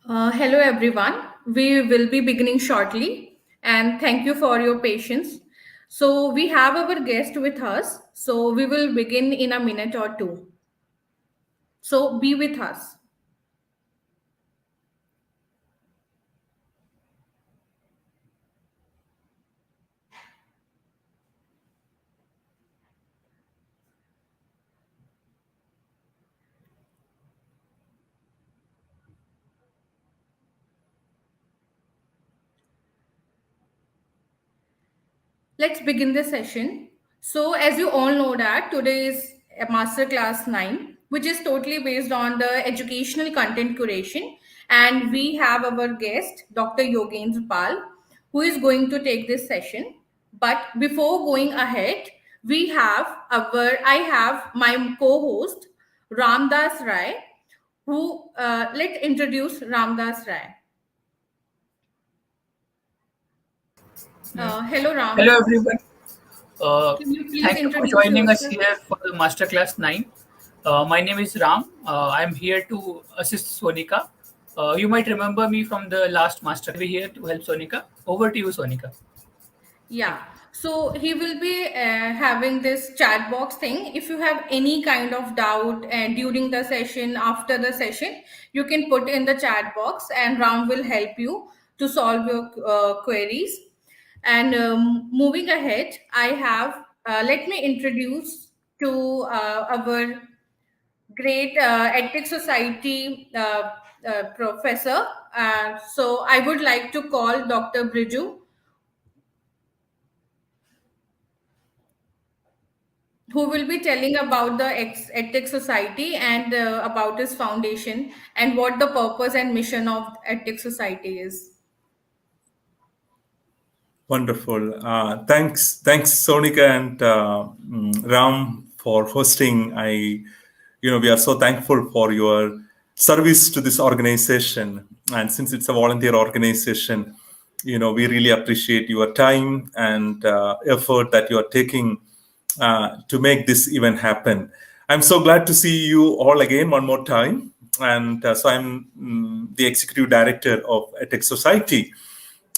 Hello, everyone. We will be beginning shortly, and thank you for your patience. So, we have our guest with us, so we will begin in a minute or two. So, be with us. Let's begin the session. So, as you all know that today is a Masterclass 9, which is totally based on the educational content curation. And we have our guest, Dr. Yogendra Pal, who is going to take this session. But before going ahead, I have my co-host, Ramdas Rai, who, let's introduce Ramdas Rai. Mm. Hello, Hello, Ram. everyone. Uh, Can you please Thank you for introduce joining us yourself? here for the Masterclass 9. My name is Ram. I'm here to assist Sonika. You might remember me from the last Masterclass. We're here to help Sonika. Over to you, Sonika. Thank Yeah. you. So he will be having this chat box thing. If you have any kind of doubt during the session, after the session, you can put in the chat box and Ram will help you to solve your queries. And moving ahead, let me introduce to our great EdTech Society professor. So I would like to call Dr. Briju, who will be telling about the EdTech Society and about his foundation and what the purpose and mission of EdTech Society is. Wonderful. Thanks, Sonika and Ram for hosting. We are so thankful for your service to this organization. And since it's a volunteer organization, we really appreciate your time and effort that you are taking to make this event happen. I'm so glad to see you all again one more time. And so I'm the executive director of EdTech Society,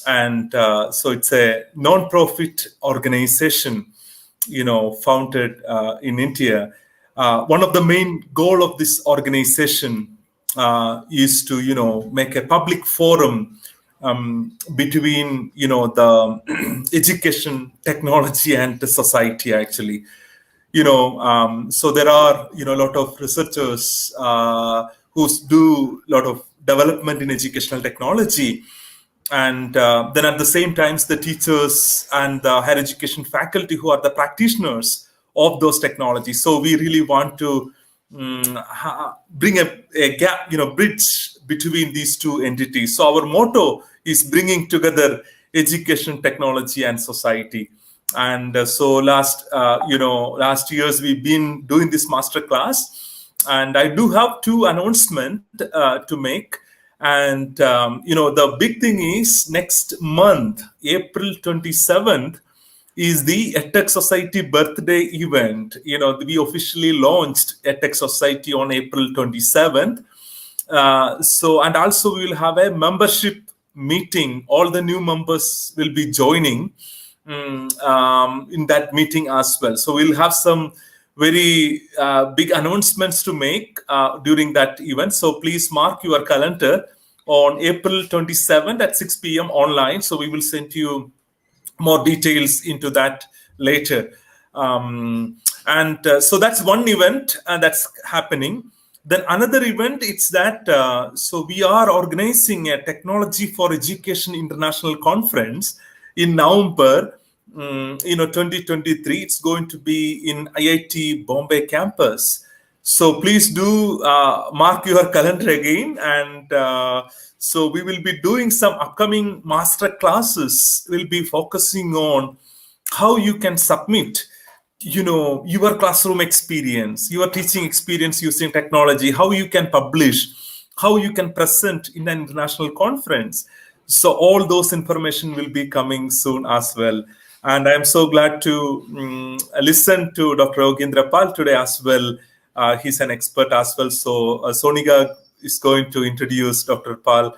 and so it's a non-profit organization founded in India. One of the main goal of this organization is to make a public forum between the education, technology, and the society, actually. So there are a lot of researchers who do a lot of development in educational technology, and then at the same times the teachers and the higher education faculty who are the practitioners of those technologies. So we really want to bring a gap, bridge between these two entities. So our motto is bringing together education, technology, and society. And so last years we've been doing this master class, and I do have two announcements to make. And the big thing is next month, April 27th, is the EdTech Society birthday event. We officially launched EdTech Society on April 27th. And also we will have a membership meeting. All the new members will be joining in that meeting as well. So we'll have some very big announcements to make during that event. So please mark your calendar on April 27th at 6 p.m. online. So we will send you more details into that later. So that's one event that's happening. Then another event, it's that so we are organizing a Technology for Education International Conference in November 2023. It's going to be in IIT Bombay campus. So please do mark your calendar again. And so we will be doing some upcoming master classes. We'll be focusing on how you can submit your classroom experience, your teaching experience using technology, how you can publish, how you can present in an international conference. So all those information will be coming soon as well. And I'm so glad to listen to Dr. Yogendra Pal today as well. He's an expert as well. So Sonika is going to introduce Dr. Pal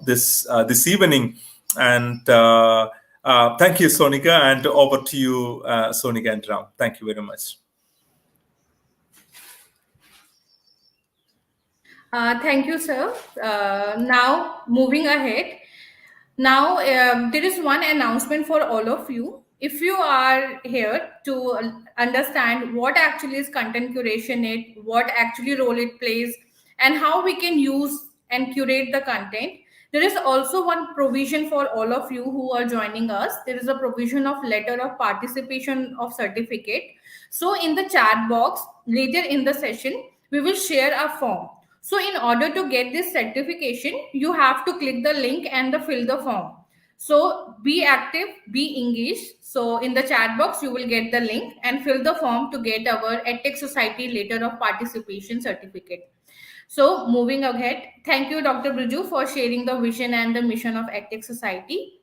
this evening. And thank you, Sonika, and over to you, Sonika and Ram. Thank you very much. Thank you, sir. Now, moving ahead. Now, there is one announcement for all of you. If you are here to understand what actually is content curation, what actually role it plays, and how we can use and curate the content, there is also one provision for all of you who are joining us. There is a provision of letter of participation of certificate. So, in the chat box later in the session, we will share a form. So in order to get this certification, you have to click the link and fill the form. So be active, be engaged. So in the chat box, you will get the link and fill the form to get our EdTech Society letter of participation certificate. So moving ahead, thank you, Dr. Briju, for sharing the vision and the mission of EdTech Society.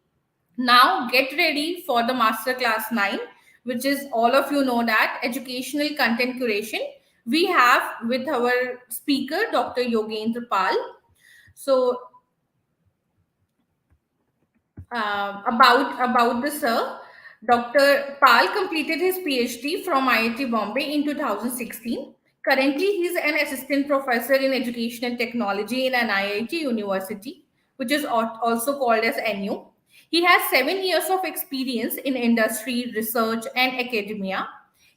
Now get ready for the Masterclass 9, which is all of you know that educational content curation. We have with our speaker, Dr. Yogendra Pal. So about the sir, Dr. Pal completed his PhD from IIT Bombay in 2016. Currently, he is an assistant professor in educational technology in an IIT university, which is also called as NU. He has 7 years of experience in industry, research, and academia.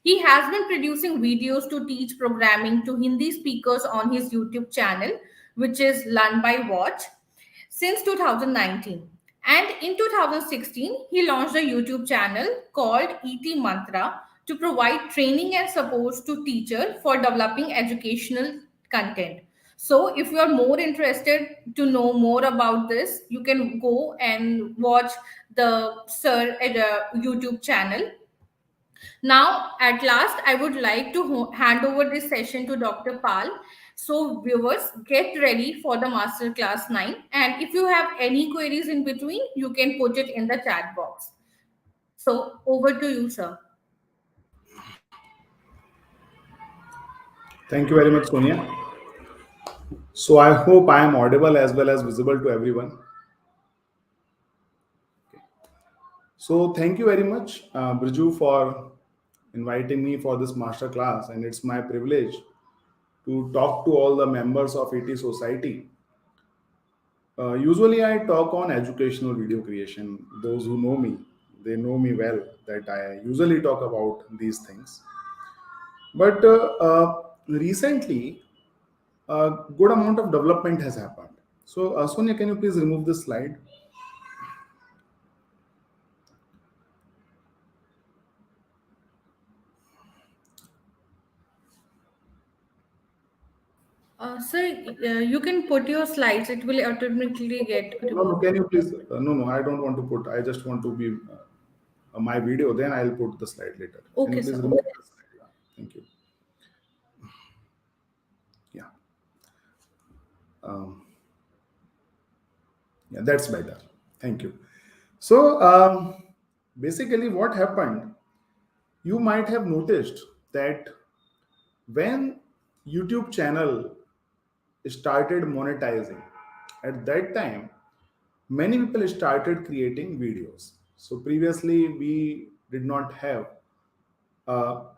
He has been producing videos to teach programming to Hindi speakers on his YouTube channel, which is Learn by Watch, since 2019. And in 2016, he launched a YouTube channel called ET Mantra to provide training and support to teachers for developing educational content. So, if you are more interested to know more about this, you can go and watch the Sir YouTube channel. Now, at last, I would like to hand over this session to Dr. Pal. So, viewers, get ready for the Masterclass 9. And if you have any queries in between, you can put it in the chat box. So, over to you, sir. Thank you very much, Sonia. So I hope I am audible as well as visible to everyone. So thank you very much, Briju, for inviting me for this master class, and it's my privilege to talk to all the members of ET Society. Usually I talk on educational video creation. Those who know me, they know me well that I usually talk about these things. But recently, a good amount of development has happened. So Sonia, can you please remove this slide? Sir, you can put your slides. It will automatically get No, removed. can you please? No, I don't want to put. I just want to be my video. Then I'll put the slide later. Can Okay, you please sir. remove the slide? Yeah, thank you. Yeah. Um, yeah, that's better. Thank you. So basically, what happened? You might have noticed that when YouTube channel started monetizing, at that time many people started creating videos. So previously we did not have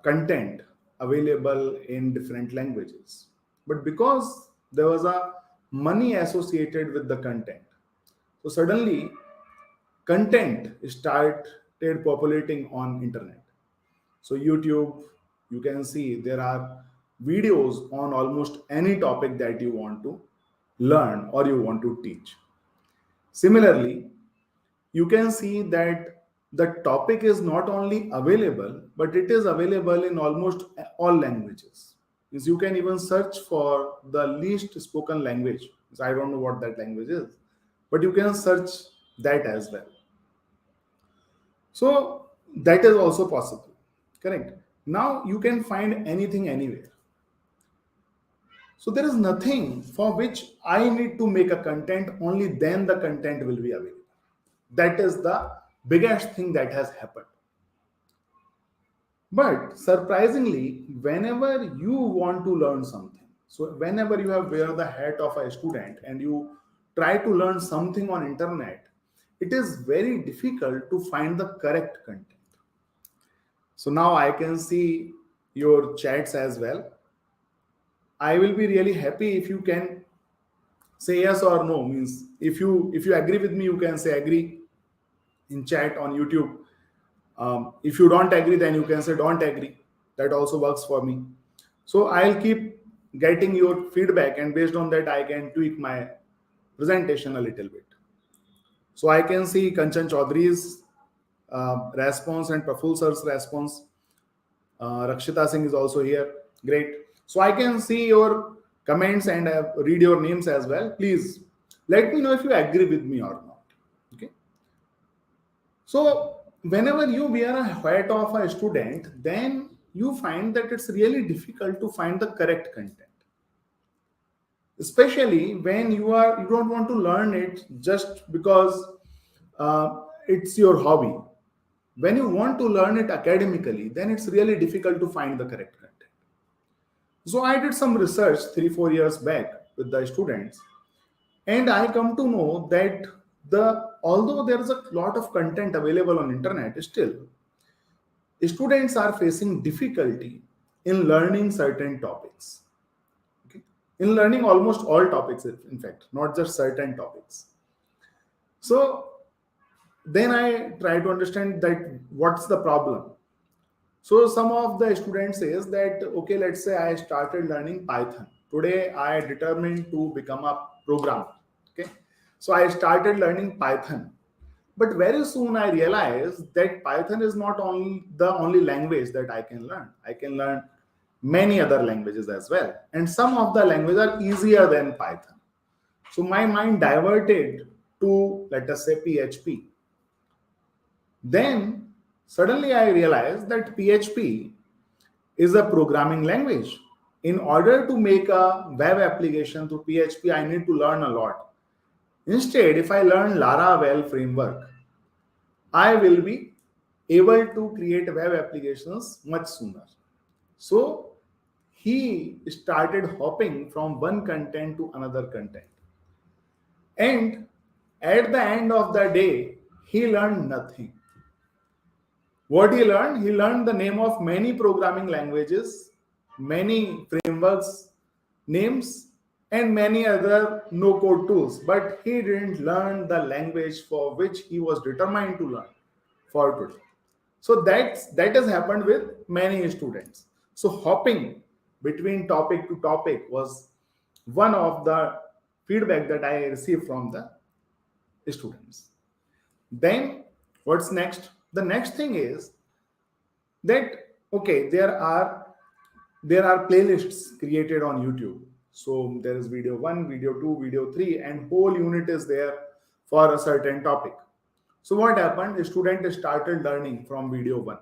content available in different languages, but because there was a money associated with the content, so suddenly content started populating on internet. So YouTube, you can see there are videos on almost any topic that you want to learn or you want to teach. Similarly, you can see that the topic is not only available, but it is available in almost all languages. Means you can even search for the least spoken language. So I don't know what that language is, but you can search that as well. So that is also possible. Correct. Now you can find anything anywhere. So there is nothing for which I need to make a content, only then the content will be available. That is the biggest thing that has happened. But surprisingly, whenever you want to learn something, So whenever you have wear the hat of a student and you try to learn something on internet, it is very difficult to find the correct content. So now I can see your chats as well. I will be really happy if you can say yes or no. Means if you agree with me, you can say agree in chat on YouTube. If you don't agree, then you can say don't agree. That also works for me. So I'll keep getting your feedback, and based on that, I can tweak my presentation a little bit. So I can see Kanchan Chaudhary's response and Praful sir's response. Rakshita Singh is also here. Great. So I can see your comments and read your names as well. Please let me know if you agree with me or not. Okay. So whenever you wear a hat of a student, then you find that it's really difficult to find the correct content, especially when you don't want to learn it just because it's your hobby. When you want to learn it academically, then it's really difficult to find the correct content. So I did some research 3-4 years back with the students, and I come to know that although there is a lot of content available on internet, still students are facing difficulty in learning certain topics. Okay? In learning almost all topics, in fact, not just certain topics. So then I try to understand that what's the problem. So some of the students says that, okay, let's say I started learning Python. Today I determined to become a programmer. Okay. So I started learning Python. But very soon I realized that Python is not only the only language that I can learn. I can learn many other languages as well. And some of the languages are easier than Python. So my mind diverted to, let us say, PHP. Then suddenly I realized that PHP is a programming language. In order to make a web application through PHP, I need to learn a lot. Instead, if I learn Laravel framework, I will be able to create web applications much sooner. So he started hopping from one content to another content. And at the end of the day, he learned nothing. What he learned? He learned the name of many programming languages, many frameworks, names, and many other no code tools. But he didn't learn the language for which he was determined to learn for today. So that has happened with many students. So hopping between topic to topic was one of the feedback that I received from the students. Then what's next? The next thing is that, okay, there are playlists created on YouTube. So there is video 1, video 2, video 3, and whole unit is there for a certain topic. So what happened? A student started learning from video 1.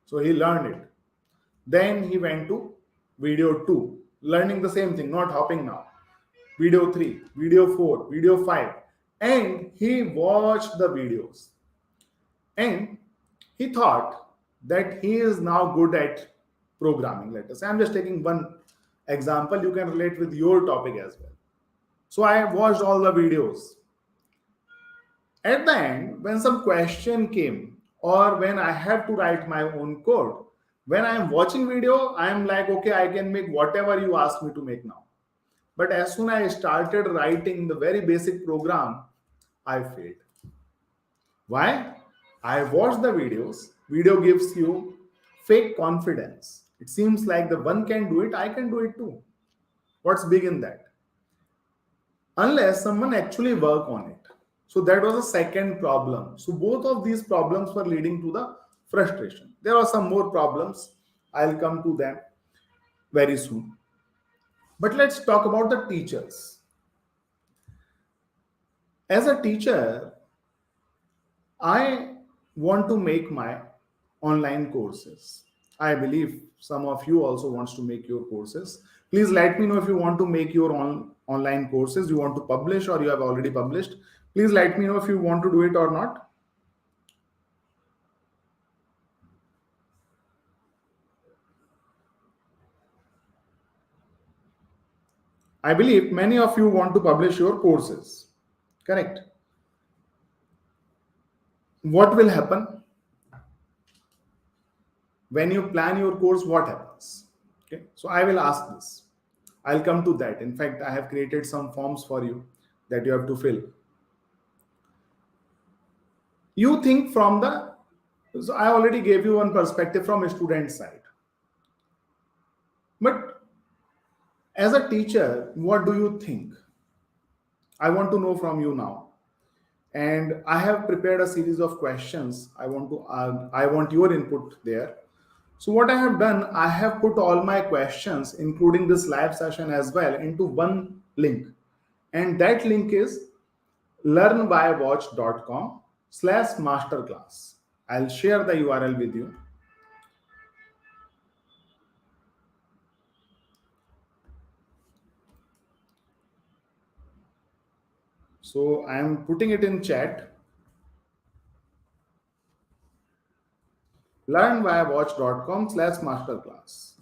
So he learned it. Then he went to video 2, learning the same thing, not hopping now. Video 3, video 4, video 5, and he watched the videos. And he thought that he is now good at programming. Let us say, I'm just taking one example. You can relate with your topic as well. So I watched all the videos. At the end, when some question came, or when I have to write my own code, when I am watching video, I am like, okay, I can make whatever you ask me to make now. But as soon as I started writing the very basic program, I failed. Why? I watched the videos. Video gives you fake confidence. It seems like the one can do it, I can do it too. What's big in that? Unless someone actually work on it. So that was a second problem. So both of these problems were leading to the frustration. There are some more problems. I'll come to them very soon. But let's talk about the teachers. As a teacher, I want to make my online courses. I believe some of you also wants to make your courses. Please let me know if you want to make your online courses, you want to publish or you have already published. Please let me know if you want to do it or not. I believe many of you want to publish your courses, correct? What will happen when you plan your course? What happens? Okay, so I will ask this. I'll come to that. In fact, I have created some forms for you that you have to fill. You think from the, so I already gave you one perspective from a student side. But as a teacher, what do you think? I want to know from you now. And I have prepared a series of questions. I want your input there. So what I have done, I have put all my questions, including this live session as well, into one link. And that link is learnbywatch.com/masterclass. I'll share the URL with you. So I am putting it in chat. learnbywatch.com/masterclass.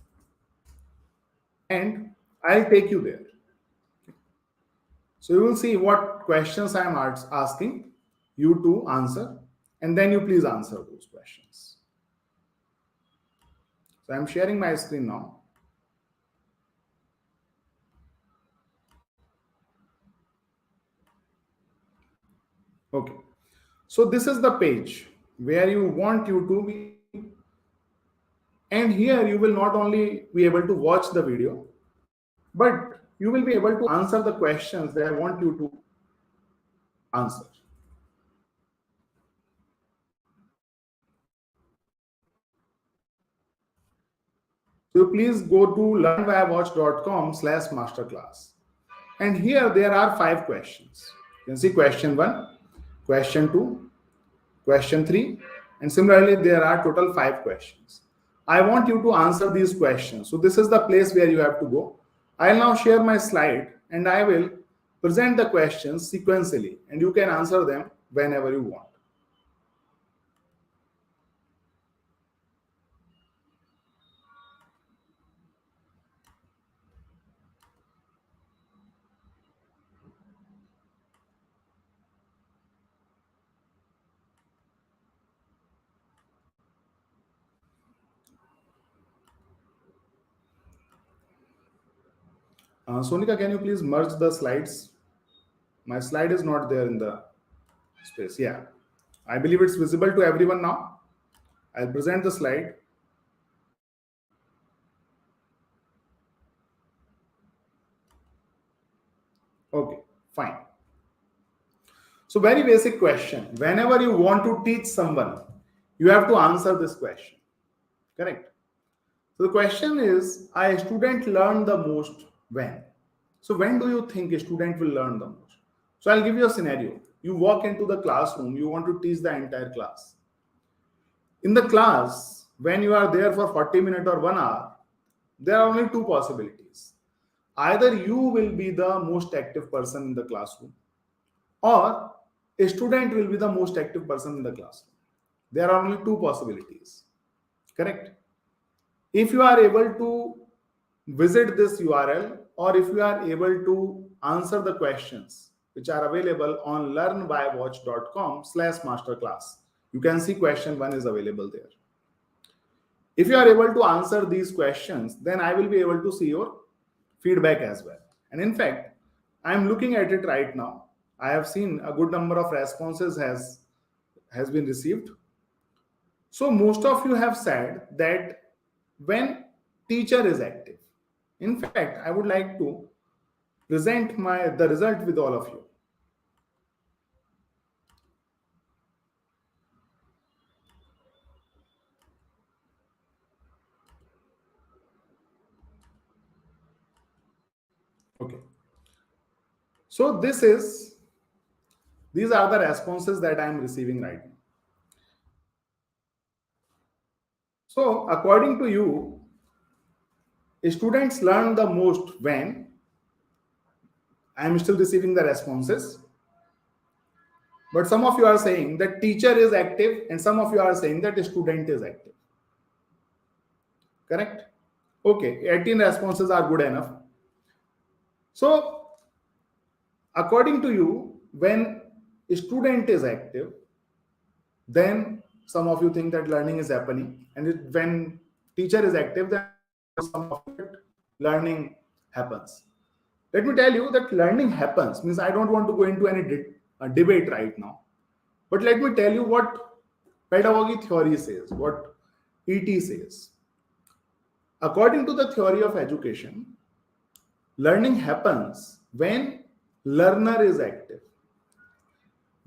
And I'll take you there. So you will see what questions I am asking you to answer, and then you please answer those questions. So I'm sharing my screen now. Okay. So this is the page where you want you to be. And here you will not only be able to watch the video, but you will be able to answer the questions that I want you to answer. So please go to learnbywatch.com/masterclass. And here there are 5 questions. You can see question 1, question 2, question 3, and similarly there are total 5 questions. I want you to answer these questions. So this is the place where you have to go. I'll now share my slide and I will present the questions sequentially, and you can answer them whenever you want. Sonika, can you please merge the slides? My slide is not there in the space. Yeah, I believe it's visible to everyone now. I'll present the slide. Okay, fine. So very basic question. Whenever you want to teach someone, you have to answer this question. Correct? So the question is, a student learn the most when? So when do you think a student will learn the most? So I'll give you a scenario. You walk into the classroom, you want to teach the entire class. In the class, when you are there for 40 minutes or 1 hour, there are only 2 possibilities. Either you will be the most active person in the classroom, or a student will be the most active person in the classroom. There are only 2 possibilities. Correct? If you are able to visit this URL, or if you are able to answer the questions which are available on learnbywatch.com/masterclass, you can see question 1 is available there. If you are able to answer these questions, then I will be able to see your feedback as well. And in fact, I am looking at it right now. I have seen a good number of responses has been received. So most of you have said that when teacher is active. In fact, I would like to present the result with all of you. Okay. So these are the responses that I am receiving right now. So according to you, students learn the most when? I am still receiving the responses. But some of you are saying that teacher is active, and some of you are saying that student is active. Correct? Okay, 18 responses are good enough. So according to you, when a student is active, then some of you think that learning is happening, and when teacher is active, then some of you that learning happens. Let me tell you that learning happens means I don't want to go into any debate right now, but let me tell you what pedagogy theory says, what ET says. According to the theory of education, learning happens when learner is active.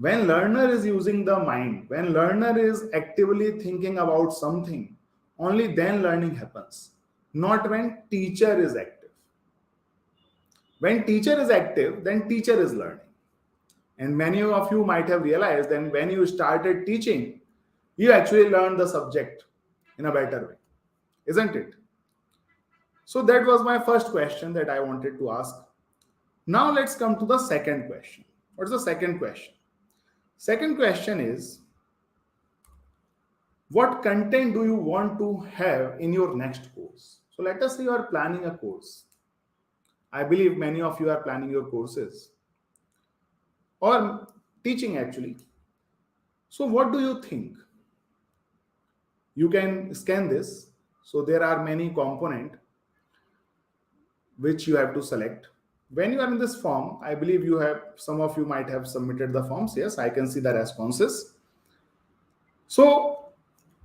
When learner is using the mind, when learner is actively thinking about something, only then learning happens, not when teacher is active. When teacher is active, then teacher is learning. And many of you might have realized that when you started teaching, you actually learned the subject in a better way, isn't it? So that was my first question that I wanted to ask. Now let's come to the second question. What's the second question? Second question is, what content do you want to have in your next course? So let us say you are planning a course. I believe many of you are planning your courses or teaching actually. So what do you think? You can scan this. So there are many components which you have to select. When you are in this form, I believe you have, some of you might have submitted the forms. Yes, I can see the responses. So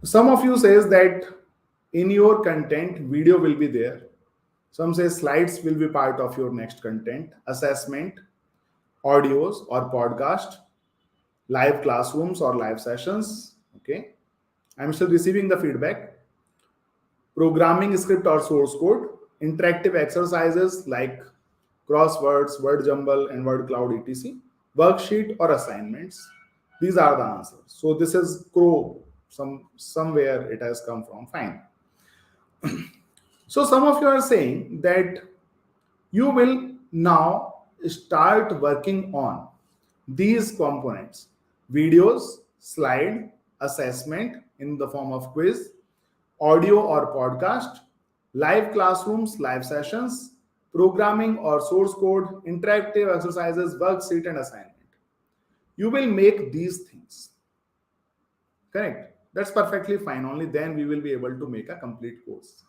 some of you says that in your content, video will be there. Some say slides will be part of your next content, assessment, audios or podcast, live classrooms or live sessions. Okay. I'm still receiving the feedback. Programming script or source code, interactive exercises like crosswords, word jumble, and word cloud, etc. Worksheet or assignments. These are the answers. So this is crow. Somewhere it has come from. Fine. So some of you are saying that you will now start working on these components: videos, slide, assessment in the form of quiz, audio or podcast, live classrooms, live sessions, programming or source code, interactive exercises, worksheet, and assignment. You will make these things. Correct? That's perfectly fine. Only then we will be able to make a complete course.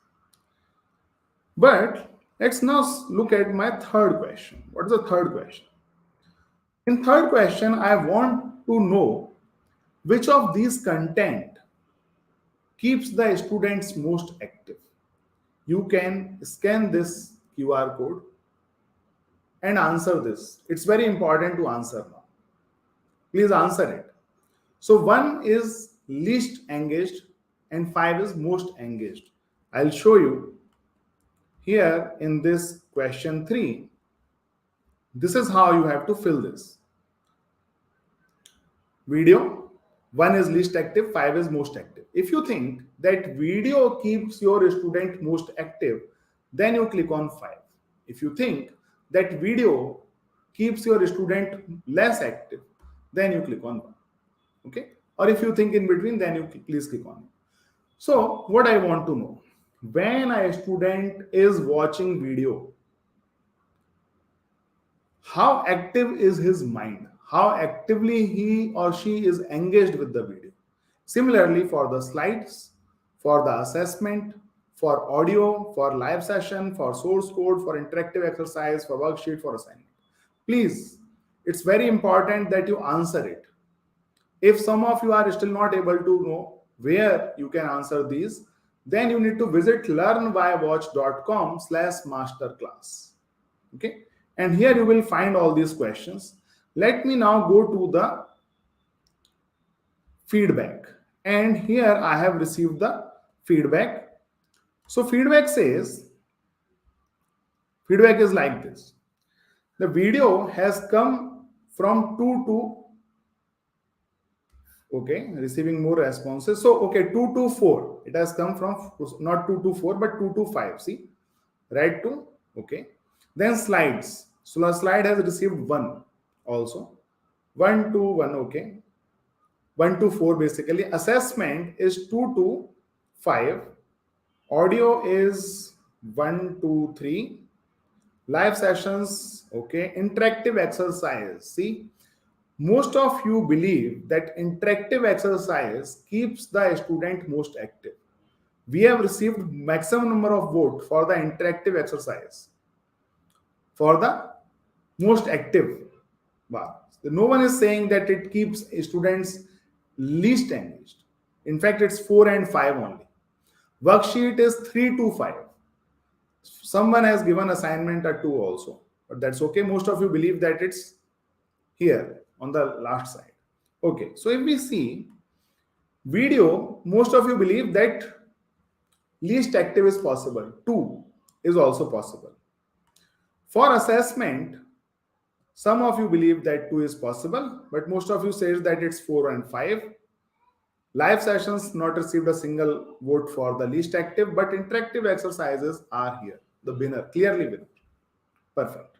But let's now look at my third question. What is the third question? In third question, I want to know which of these content keeps the students most active. You can scan this QR code and answer this. It's very important to answer now. Please answer it. So 1 is least engaged and 5 is most engaged. I'll show you here in this question 3. This is how you have to fill this. Video, 1 is least active, 5 is most active. If you think that video keeps your student most active, then you click on 5. If you think that video keeps your student less active, then you click on 1. Okay? Or if you think in between, then you please click on it. So what I want to know, when a student is watching video, how active is his mind? How actively he or she is engaged with the video? Similarly, for the slides, for the assessment, for audio, for live session, for source code, for interactive exercise, for worksheet, for assignment. Please, it's very important that you answer it. If some of you are still not able to know where you can answer these, then you need to visit learnwhywatch.com/masterclass. Okay. And here you will find all these questions. Let me now go to the feedback. And here I have received the feedback. So feedback says, feedback is like this. The video has come from 2 to, okay, receiving more responses. So, okay, 2 to 4. It has come from not 2 to 4, but 2 to 5. See, right? 2, okay. Then slides. So the slide has received 1 also. 1 to 1, okay. 1 to 4 basically. Assessment is 2 to 5. Audio is 1 to 3. Live sessions, okay. Interactive exercise. See, most of you believe that interactive exercise keeps the student most active. We have received maximum number of vote for the interactive exercise, for the most active. Wow. No one is saying that it keeps students least engaged. In fact, it's 4 and 5 only. Worksheet is 3 to 5. Someone has given assignment at 2 also, but that's okay. Most of you believe that it's here on the last side. Okay, so if we see video, most of you believe that least active is possible. 2 is also possible. For assessment, some of you believe that 2 is possible, but most of you says that it's 4 and 5. Live sessions not received a single vote for the least active, but interactive exercises are here. The winner, clearly winner. Perfect.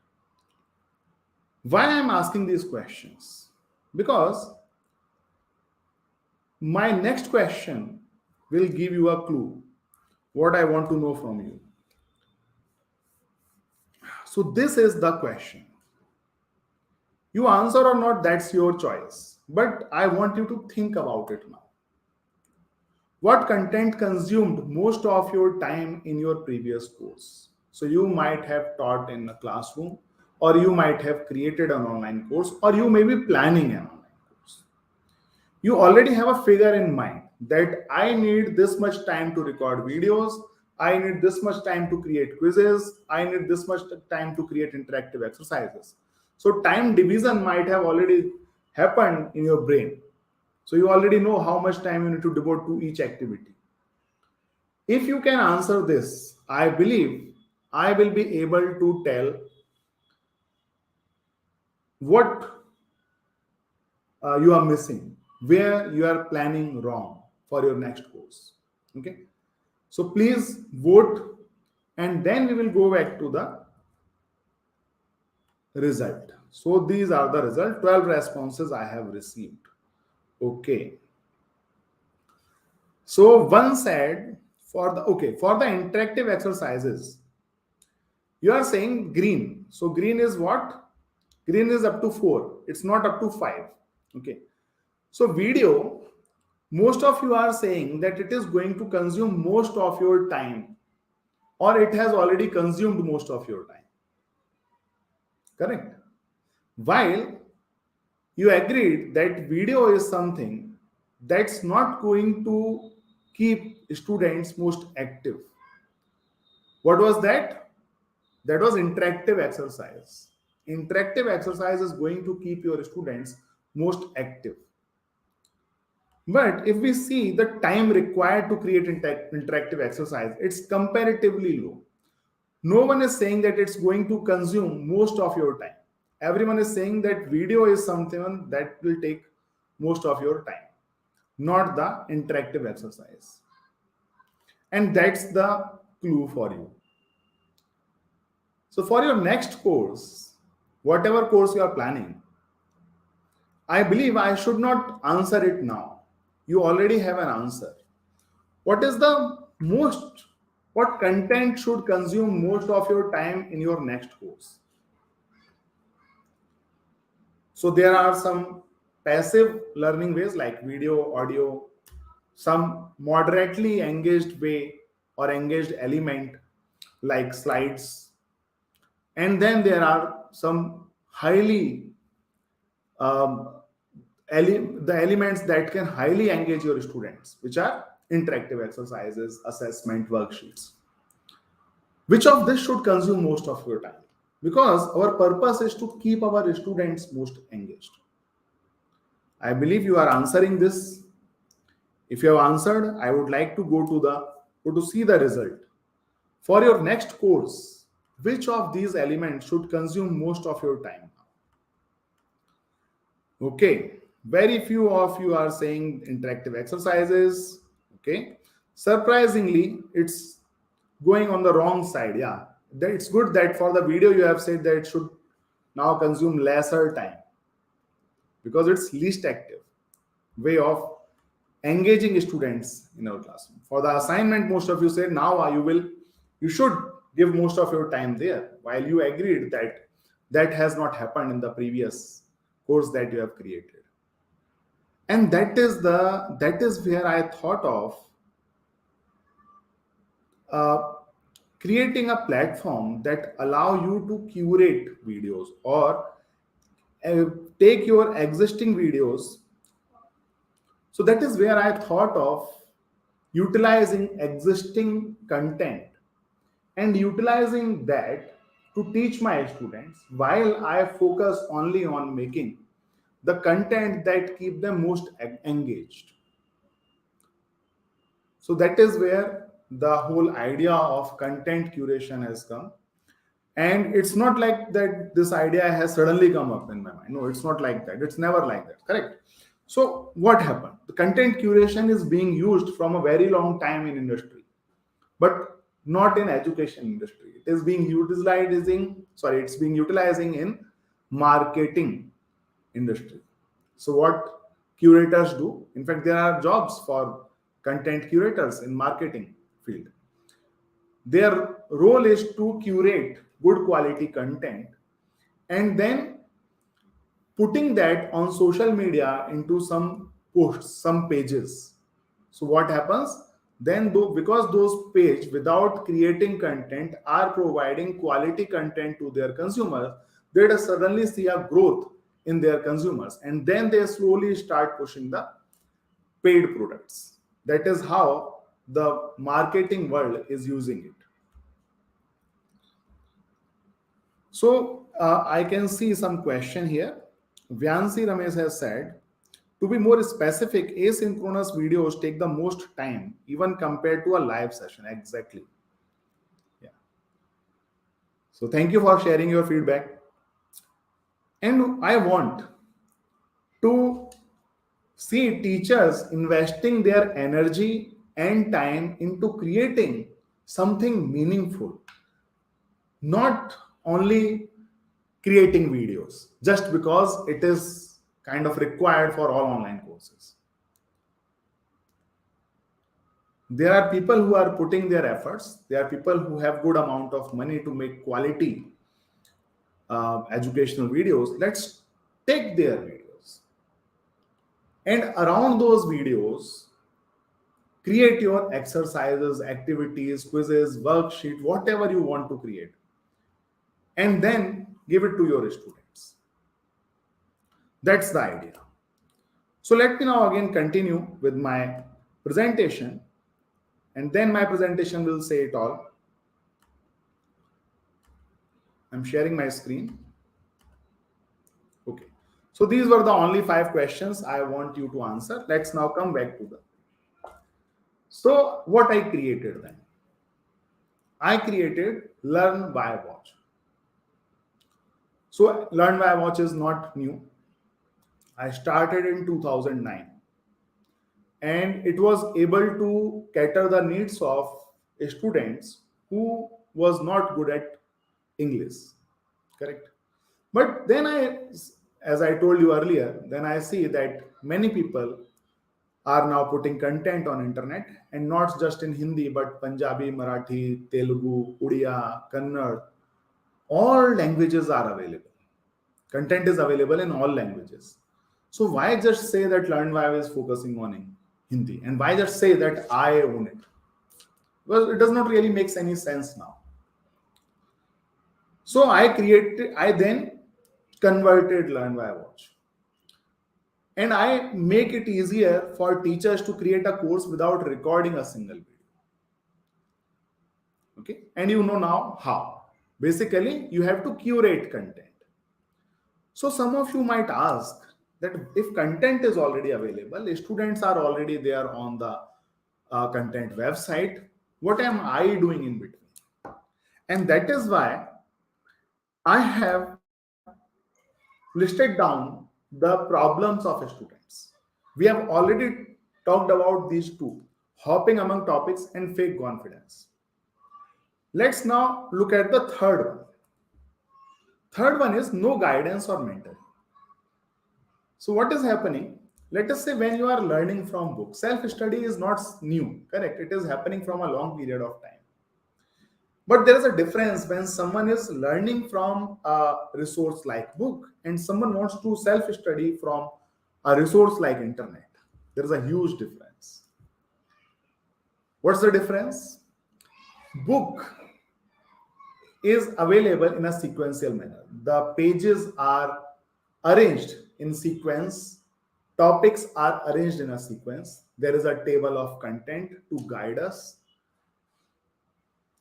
Why I'm asking these questions? Because my next question will give you a clue what I want to know from you. So this is the question. You answer or not, that's your choice. But I want you to think about it now. What content consumed most of your time in your previous course? So you might have taught in a classroom, or you might have created an online course, or you may be planning an online course. You already have a figure in mind that I need this much time to record videos, I need this much time to create quizzes, I need this much time to create interactive exercises. So time division might have already happened in your brain. So you already know how much time you need to devote to each activity. If you can answer this, I believe I will be able to tell what you are missing, where you are planning wrong for your next course. Okay. So please vote, and then we will go back to the result. So these are the result. 12 responses I have received. Okay. So one said for the interactive exercises, you are saying green. So green is what? Green is up to 4. It's not up to 5. Okay. So video, most of you are saying that it is going to consume most of your time, or it has already consumed most of your time. Correct? While you agreed that video is something that's not going to keep students most active. What was that? That was interactive exercise. Interactive exercise is going to keep your students most active. But if we see the time required to create interactive exercise, it's comparatively low. No one is saying that it's going to consume most of your time. Everyone is saying that video is something that will take most of your time, not the interactive exercise. And that's the clue for you. So for your next course, whatever course you are planning, I believe I should not answer it now. You already have an answer. What content should consume most of your time in your next course? So there are some passive learning ways like video, audio, some moderately engaged way or engaged element like slides. And then there are some highly the elements that can highly engage your students, which are interactive exercises, assessment, worksheets. Which of this should consume most of your time? Because our purpose is to keep our students most engaged. I believe you are answering this. If you have answered, I would like to go to see the result. For your next course, which of these elements should consume most of your time? Okay, very few of you are saying interactive exercises. Okay, surprisingly, it's going on the wrong side. Yeah, it's good that for the video you have said that it should now consume lesser time because it's least active way of engaging students in our classroom. For the assignment, most of you said now you should give most of your time there, while you agreed that that has not happened in the previous course that you have created. And that is where I thought of uh, creating a platform that allow you to curate videos, or uh, take your existing videos. So that is where I thought of utilizing existing content and utilizing that to teach my students, while I focus only on making the content that keep them most engaged. So that is where the whole idea of content curation has come. And it's not like that this idea has suddenly come up in my mind. No, it's not like that. It's never like that. Correct. So what happened? The content curation is being used from a very long time in industry, but not in education industry. It is being it's being utilizing in marketing industry. So what curators do, in fact, there are jobs for content curators in marketing field. Their role is to curate good quality content and then putting that on social media into some posts, some pages. So what happens then, though, because those page without creating content are providing quality content to their consumers, they suddenly see a growth in their consumers, and then they slowly start pushing the paid products. That is how the marketing world is using it. So I can see some question here. Vyansi Ramesh has said, to be more specific, asynchronous videos take the most time, even compared to a live session. Exactly. Yeah. So thank you for sharing your feedback. And I want to see teachers investing their energy and time into creating something meaningful, not only creating videos just because it is kind of required for all online courses. There are people who are putting their efforts. There are people who have good amount of money to make quality educational videos. Let's take their videos, and around those videos create your exercises, activities, quizzes, worksheet, whatever you want to create, and then give it to your students. That's the idea. So let me now again continue with my presentation, and then my presentation will say it all. I'm sharing my screen. Okay. So these were the only 5 questions I want you to answer. Let's now come back to them. So what I created then? I created Learn by Watch. So Learn by Watch is not new. I started in 2009, and it was able to cater the needs of students who was not good at English. Correct. But then as I told you earlier, then I see that many people are now putting content on internet, and not just in Hindi, but Punjabi, Marathi, Telugu, Udiya, Kannada, all languages are available. Content is available in all languages. So why just say that Learn Vibe is focusing on Hindi, and why just say that I own it? Well, it does not really make any sense now. So I then converted Learn by Watch, and I make it easier for teachers to create a course without recording a single video. Okay, and you know now how. Basically, you have to curate content. So some of you might ask that if content is already available, students are already there on the content website, what am I doing in between? And that is why I have listed down the problems of students. We have already talked about these two, hopping among topics and fake confidence. Let's now look at the third one. Third one is no guidance or mentoring. So what is happening? Let us say when you are learning from books, self-study is not new, correct? It is happening from a long period of time. But there is a difference when someone is learning from a resource like book and someone wants to self-study from a resource like internet. There is a huge difference. What's the difference? Book is available in a sequential manner. The pages are arranged in sequence, topics are arranged in a sequence. There is a table of content to guide us.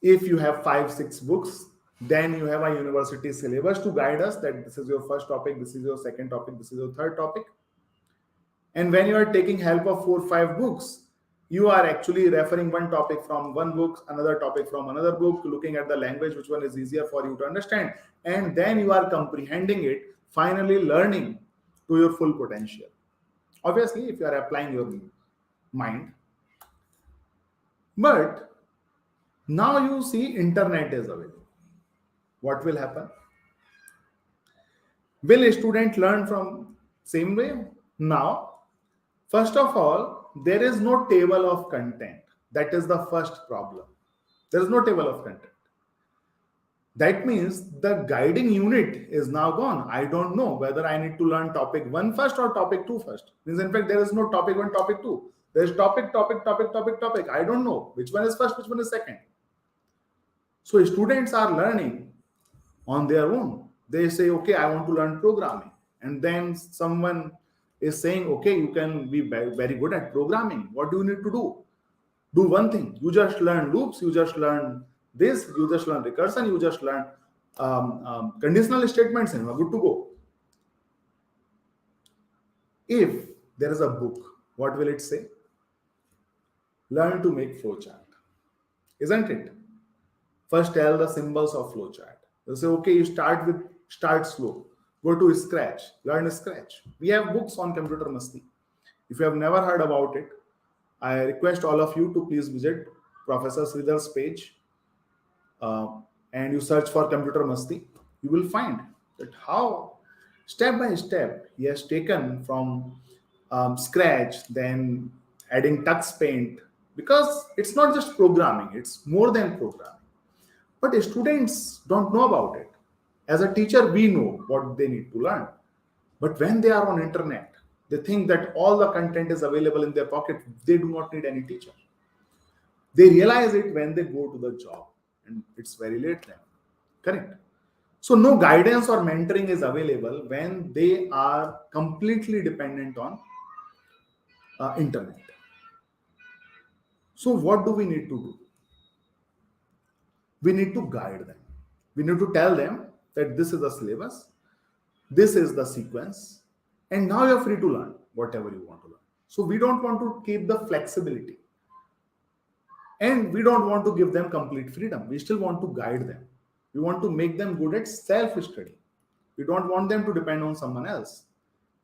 If you have 5 6 books, then you have a university syllabus to guide us that this is your first topic, this is your second topic, this is your third topic. And when you are taking help of 4 5 books, you are actually referring one topic from one book, another topic from another book, looking at the language, which one is easier for you to understand. And then you are comprehending it, finally learning to your full potential. Obviously, if you are applying your mind. But now you see internet is available. What will happen? Will a student learn from same way? Now, first of all, there is no table of content. That is the first problem. There is no table of content. That means the guiding unit is now gone. I don't know whether I need to learn topic 1 first or topic 2 first. Means in fact, there is no topic 1, topic 2. There is topic. I don't know which one is first, which one is second. So students are learning on their own. They say, okay, I want to learn programming. And then someone is saying, okay, you can be very good at programming. What do you need to do? Do one thing. You just learn loops. You just learn this. You just learn recursion. You just learn conditional statements, and you are good to go. If there is a book, what will it say? Learn to make flowchart. Isn't it? First, tell the symbols of flowchart. They'll say, okay, you start slow. Go to Scratch, learn Scratch. We have books on Computer Masti. If you have never heard about it, I request all of you to please visit Professor Sridhar's page and you search for Computer Masti. You will find that how step by step he has taken from Scratch, then adding Tux Paint, because it's not just programming, it's more than programming. But students don't know about it. As a teacher, we know what they need to learn. But when they are on internet, they think that all the content is available in their pocket. They do not need any teacher. They realize it when they go to the job, and it's very late then. Correct? So no guidance or mentoring is available when they are completely dependent on internet. So what do we need to do? We need to guide them. We need to tell them that this is the syllabus, this is the sequence, and now you're free to learn whatever you want to learn. So we don't want to keep the flexibility, and we don't want to give them complete freedom. We still want to guide them. We want to make them good at self-study. We don't want them to depend on someone else.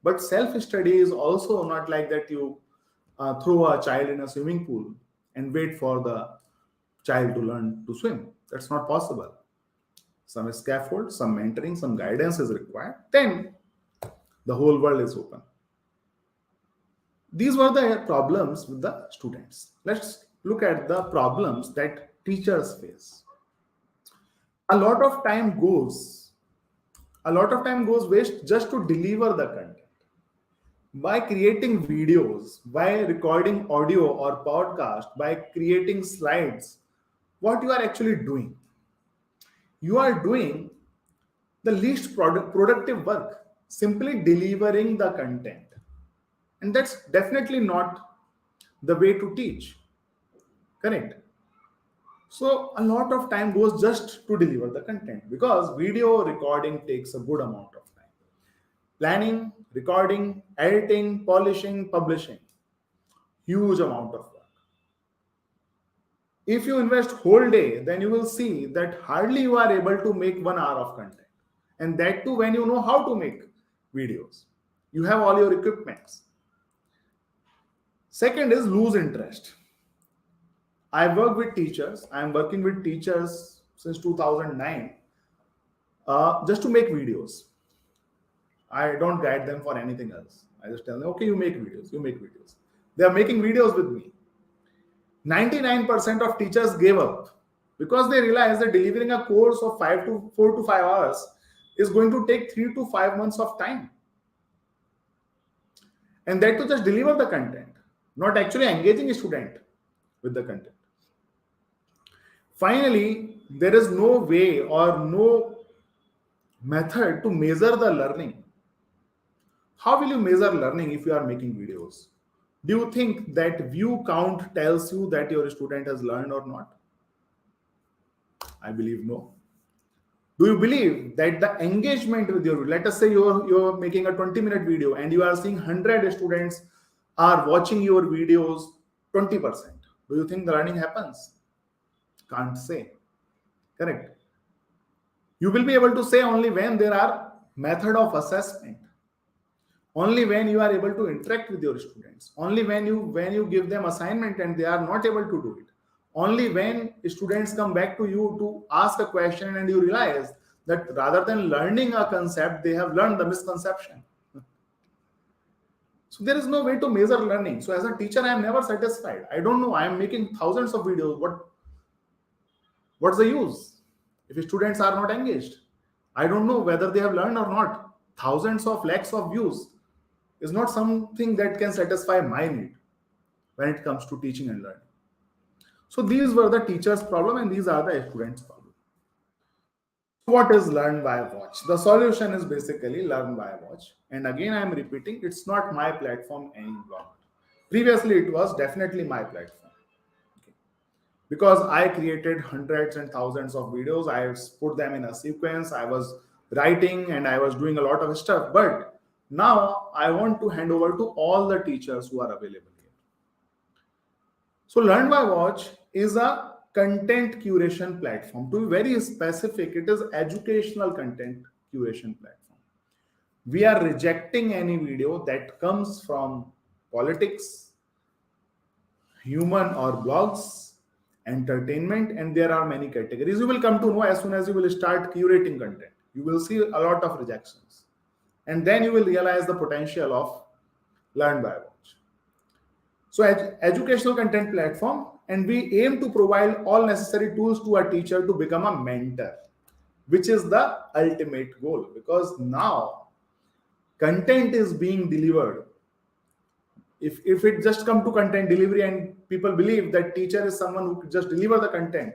But self-study is also not like that you throw a child in a swimming pool and wait for the child to learn to swim. That's not possible. Some scaffold, some mentoring, some guidance is required. Then the whole world is open. These were the problems with the students. Let's look at the problems that teachers face. A lot of time goes waste just to deliver the content. By creating videos, by recording audio or podcast, by creating slides, what you are actually doing? You are doing the least productive work, simply delivering the content. And that's definitely not the way to teach. Correct? So a lot of time goes just to deliver the content, because video recording takes a good amount of time. Planning, recording, editing, polishing, publishing, huge amount of work. If you invest whole day, then you will see that hardly you are able to make 1 hour of content. And that too when you know how to make videos. You have all your equipments. Second is lose interest. I work with teachers. I am working with teachers since 2009 just to make videos. I don't guide them for anything else. I just tell them, okay, you make videos. They are making videos with me. 99% of teachers gave up because they realize that delivering a course of 4 to 5 hours is going to take 3 to 5 months of time, and that to just deliver the content, not actually engaging a student with the content. Finally, there is no way or no method to measure the learning. How will you measure learning if you are making videos? Do you think that view count tells you that your student has learned or not? I believe no. Do you believe that the engagement with your, let us say you're making a 20-minute video and you are seeing 100 students are watching your videos 20%. Do you think the learning happens? Can't say. Correct. You will be able to say only when there are method of assessment, only when you are able to interact with your students, only when you give them assignment and they are not able to do it, only when students come back to you to ask a question and you realize that rather than learning a concept, they have learned the misconception. So there is no way to measure learning. So as a teacher, I am never satisfied. I don't know, I am making thousands of videos. What's the use if students are not engaged? I don't know whether they have learned or not. Thousands of lakhs of views is not something that can satisfy my need when it comes to teaching and learning. So these were the teacher's problem and these are the students' problem. What is learn by watch? The solution is basically learn by watch. And again, I am repeating, it's not my platform any longer. Previously, it was definitely my platform. Okay. Because I created hundreds and thousands of videos, I put them in a sequence, I was writing and I was doing a lot of stuff. But now I want to hand over to all the teachers who are available here. So Learn by Watch is a content curation platform. To be very specific, it is educational content curation platform. We are rejecting any video that comes from politics, human or blogs, entertainment, and there are many categories. You will come to know as soon as you will start curating content. You will see a lot of rejections. And then you will realize the potential of Learn by Watch. So educational content platform, and we aim to provide all necessary tools to a teacher to become a mentor, which is the ultimate goal, because now content is being delivered. If it just come to content delivery and people believe that teacher is someone who could just deliver the content,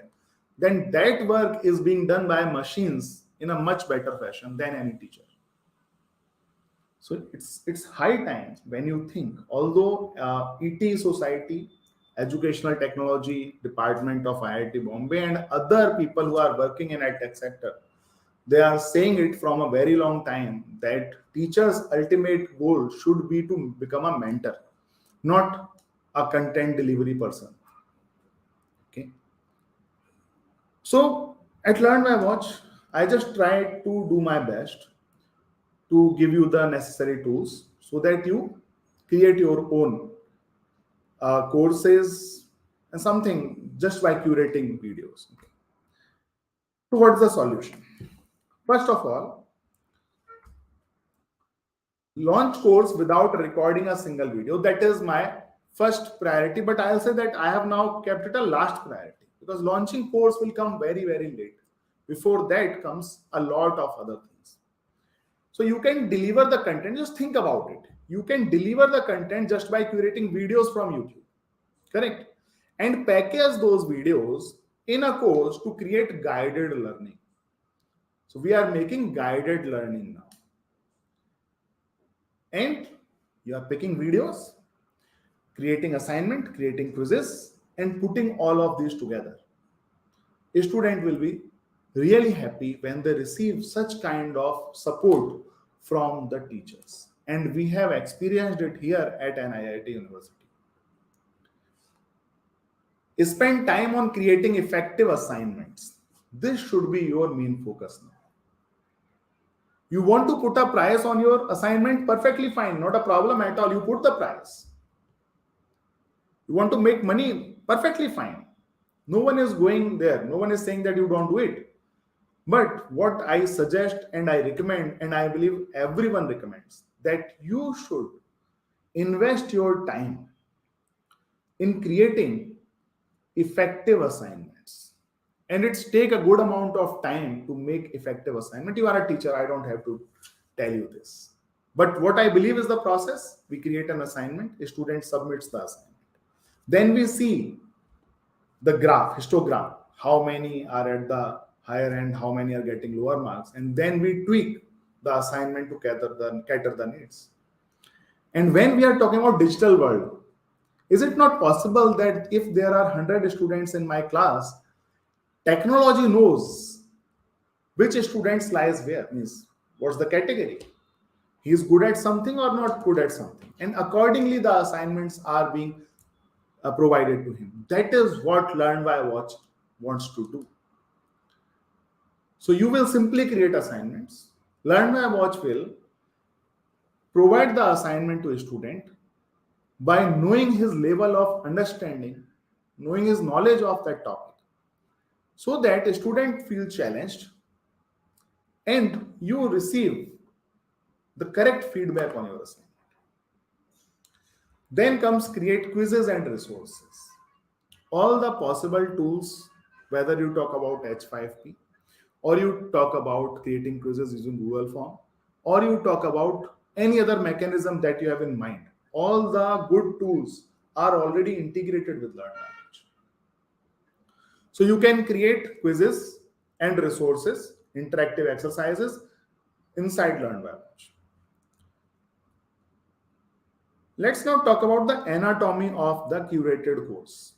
then that work is being done by machines in a much better fashion than any teacher. So it's high time when you think, although EdTech Society, Educational Technology Department of IIT Bombay and other people who are working in EdTech sector, they are saying it from a very long time that teachers' ultimate goal should be to become a mentor, not a content delivery person. Okay. So at Learn by Watch, I just try to do my best to give you the necessary tools so that you create your own courses and something just by curating videos. Okay. So what's the solution? First of all, launch course without recording a single video. That is my first priority, but I'll say that I have now kept it a last priority because launching course will come very, very late. Before that comes a lot of other things. So you can deliver the content, just think about it. You can deliver the content just by curating videos from YouTube, correct? And package those videos in a course to create guided learning. So we are making guided learning now. And you are picking videos, creating assignment, creating quizzes, and putting all of these together. A student will be really happy when they receive such kind of support from the teachers. And we have experienced it here at an IIT University. Spend time on creating effective assignments. This should be your main focus now. You want to put a price on your assignment? Perfectly fine, not a problem at all. You put the price. You want to make money? Perfectly fine. No one is going there. No one is saying that you don't do it. But what I suggest and I recommend, and I believe everyone recommends, that you should invest your time in creating effective assignments. and it's take a good amount of time to make effective assignment. You are a teacher, I don't have to tell you this. But what I believe is the process. We create an assignment, a student submits the assignment. Then we see the graph, histogram, how many are at the higher end, how many are getting lower marks, and then we tweak the assignment to cater the needs. And when we are talking about digital world, is it not possible that if there are 100 students in my class, technology knows which students lies where, means what's the category? He is good at something or not good at something, and accordingly the assignments are being provided to him. That is what Learn by Watch wants to do. So you will simply create assignments. Learn by Watch will provide the assignment to a student by knowing his level of understanding, knowing his knowledge of that topic, so that a student feels challenged and you receive the correct feedback on your assignment. Then comes create quizzes and resources. All the possible tools, whether you talk about H5P, or you talk about creating quizzes using Google Form, or you talk about any other mechanism that you have in mind, all the good tools are already integrated with Learn by Watch. So you can create quizzes and resources, interactive exercises inside Learn by Watch. Let's now talk about the anatomy of the curated course.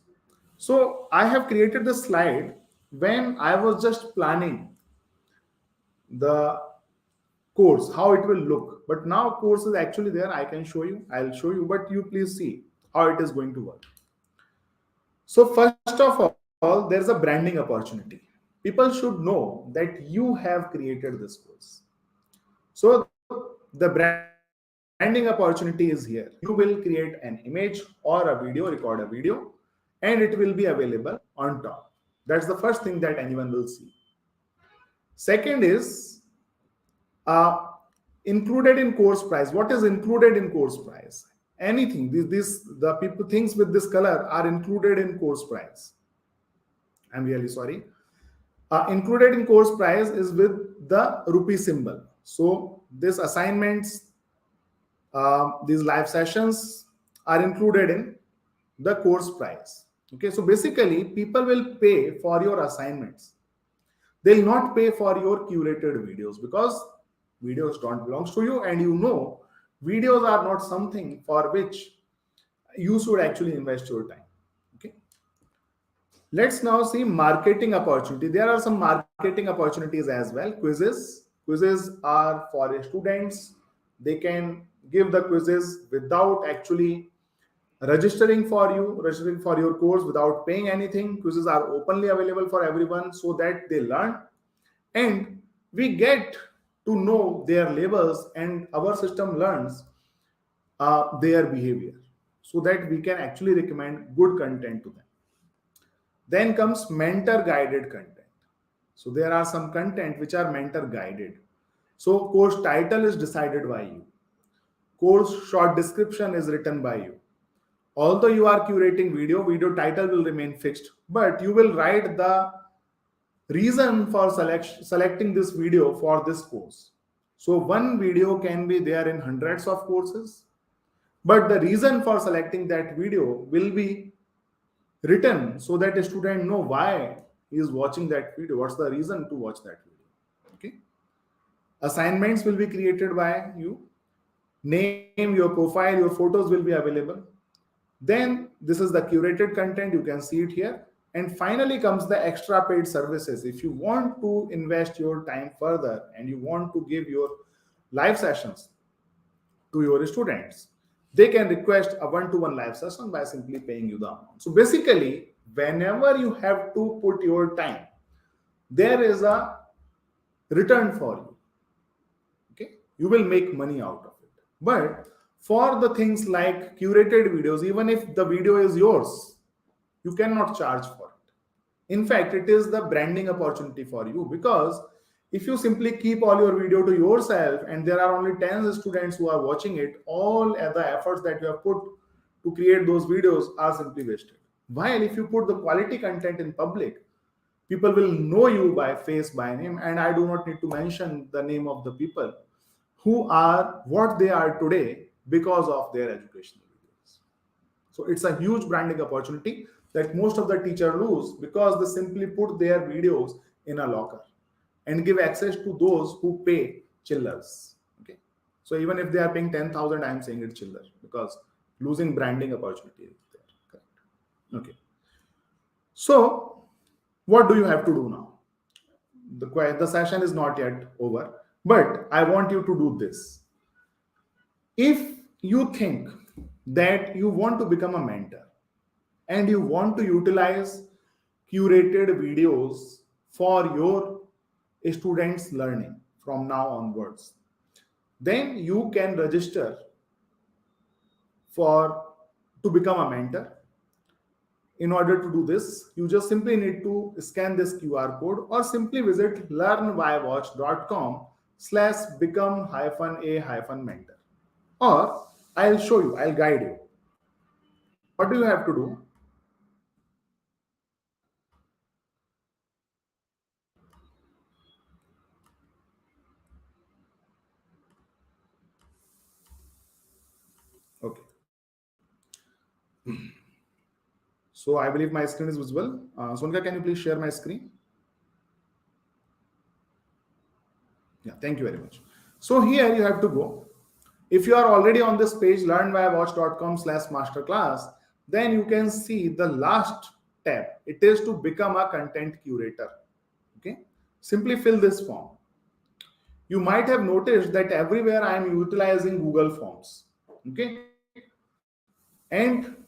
So I have created this slide when I was just planning the course, how it will look. But now course is actually there. I can show you. I'll show you, but you please see how it is going to work. So first of all, there's a branding opportunity. People should know that you have created this course. So the branding opportunity is here. You will create an image or a video, record a video, and it will be available on top. That's the first thing that anyone will see. Second is included in course price. What is included in course price? Anything. The people things with this color are included in course price. I'm really sorry. Included in course price is with the rupee symbol. So these assignments, these live sessions are included in the course price. Okay, so basically people will pay for your assignments. They'll not pay for your curated videos, because videos don't belong to you, and you know videos are not something for which you should actually invest your time. Okay, let's now see marketing opportunity. There are some marketing opportunities as well. Quizzes are for students. They can give the quizzes without actually registering for your course, without paying anything. Quizzes are openly available for everyone so that they learn, and we get to know their levels, and our system learns their behavior, so that we can actually recommend good content to them. Then comes mentor guided content. So there are some content which are mentor guided. So course title is decided by you. Course short description is written by you. Although you are curating video title will remain fixed, but you will write the reason for selecting this video for this course. So one video can be there in hundreds of courses, but the reason for selecting that video will be written so that a student know why he is watching that video, what's the reason to watch that video. Okay, assignments will be created by you. Name, your profile, your photos will be available. Then this is the curated content, you can see it here. And finally comes the extra paid services. If you want to invest your time further and you want to give your live sessions to your students, they can request a one-to-one live session by simply paying you the amount. So basically, whenever you have to put your time, there is a return for you. Okay, you will make money out of it. But for the things like curated videos, even if the video is yours, you cannot charge for it. In fact, it is the branding opportunity for you, because if you simply keep all your video to yourself and there are only 10 students who are watching it, all the efforts that you have put to create those videos are simply wasted. While if you put the quality content in public, People will know you by face, by name, and I do not need to mention the name of the people who are what they are today because of their educational videos. So it's a huge branding opportunity that most of the teacher lose because they simply put their videos in a locker and give access to those who pay chillers. Okay. So even if they are paying 10,000, I'm saying it's chiller because losing branding opportunity is there. Correct. Okay. So what do you have to do now? The session is not yet over, but I want you to do this. If you think that you want to become a mentor and you want to utilize curated videos for your students' learning from now onwards, then you can register for to become a mentor. In order to do this, you just simply need to scan this QR code or simply visit learnwhywatch.com/become-a-mentor. Or I'll show you, I'll guide you. What do you have to do? Okay. So I believe my screen is visible. Sonika, can you please share my screen? Yeah, thank you very much. So here you have to go. If you are already on this page, learnwhywatch.com/masterclass, then you can see the last tab. It is to become a content curator. Okay. Simply fill this form. You might have noticed that everywhere I am utilizing Google Forms. Okay. And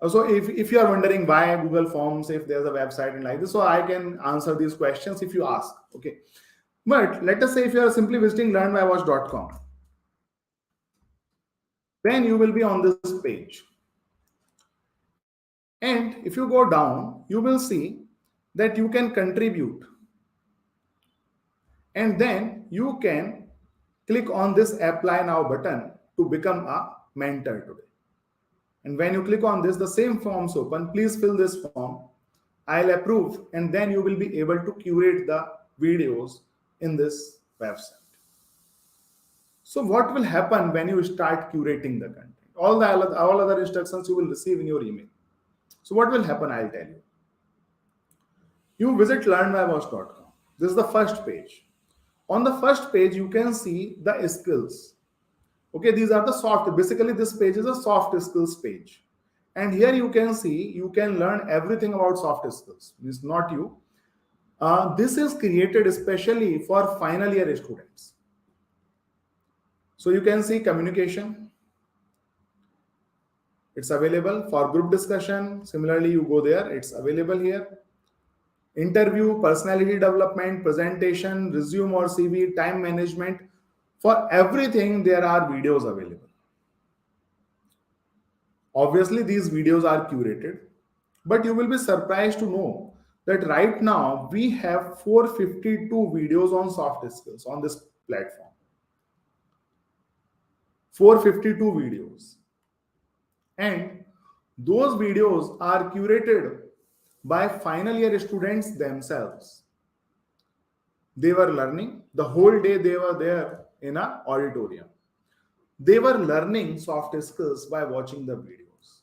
so if you are wondering why Google Forms, if there's a website and like this, so I can answer these questions if you ask. Okay. But let us say if you are simply visiting learnwhywatch.com, then you will be on this page. And if you go down, you will see that you can contribute. And then you can click on this apply now button to become a mentor today. And when you click on this, the same forms open. Please fill this form. I'll approve, and then you will be able to curate the videos in this website. So what will happen when you start curating the content? All other instructions you will receive in your email. So what will happen? I'll tell you. You visit learnmywatch.com. This is the first page. On the first page, you can see the skills. Okay, these are the soft. Basically, this page is a soft skills page. And here you can see, you can learn everything about soft skills. This is not you. This is created especially for final year students. So you can see communication. It's available for group discussion. Similarly, you go there, it's available here. Interview, personality development, presentation, resume or CV, time management. For everything, there are videos available. Obviously, these videos are curated, but you will be surprised to know that right now we have 452 videos on soft skills on this platform. 452 videos. And those videos are curated by final year students themselves. They were learning the whole day, they were there in an auditorium. They were learning soft skills by watching the videos.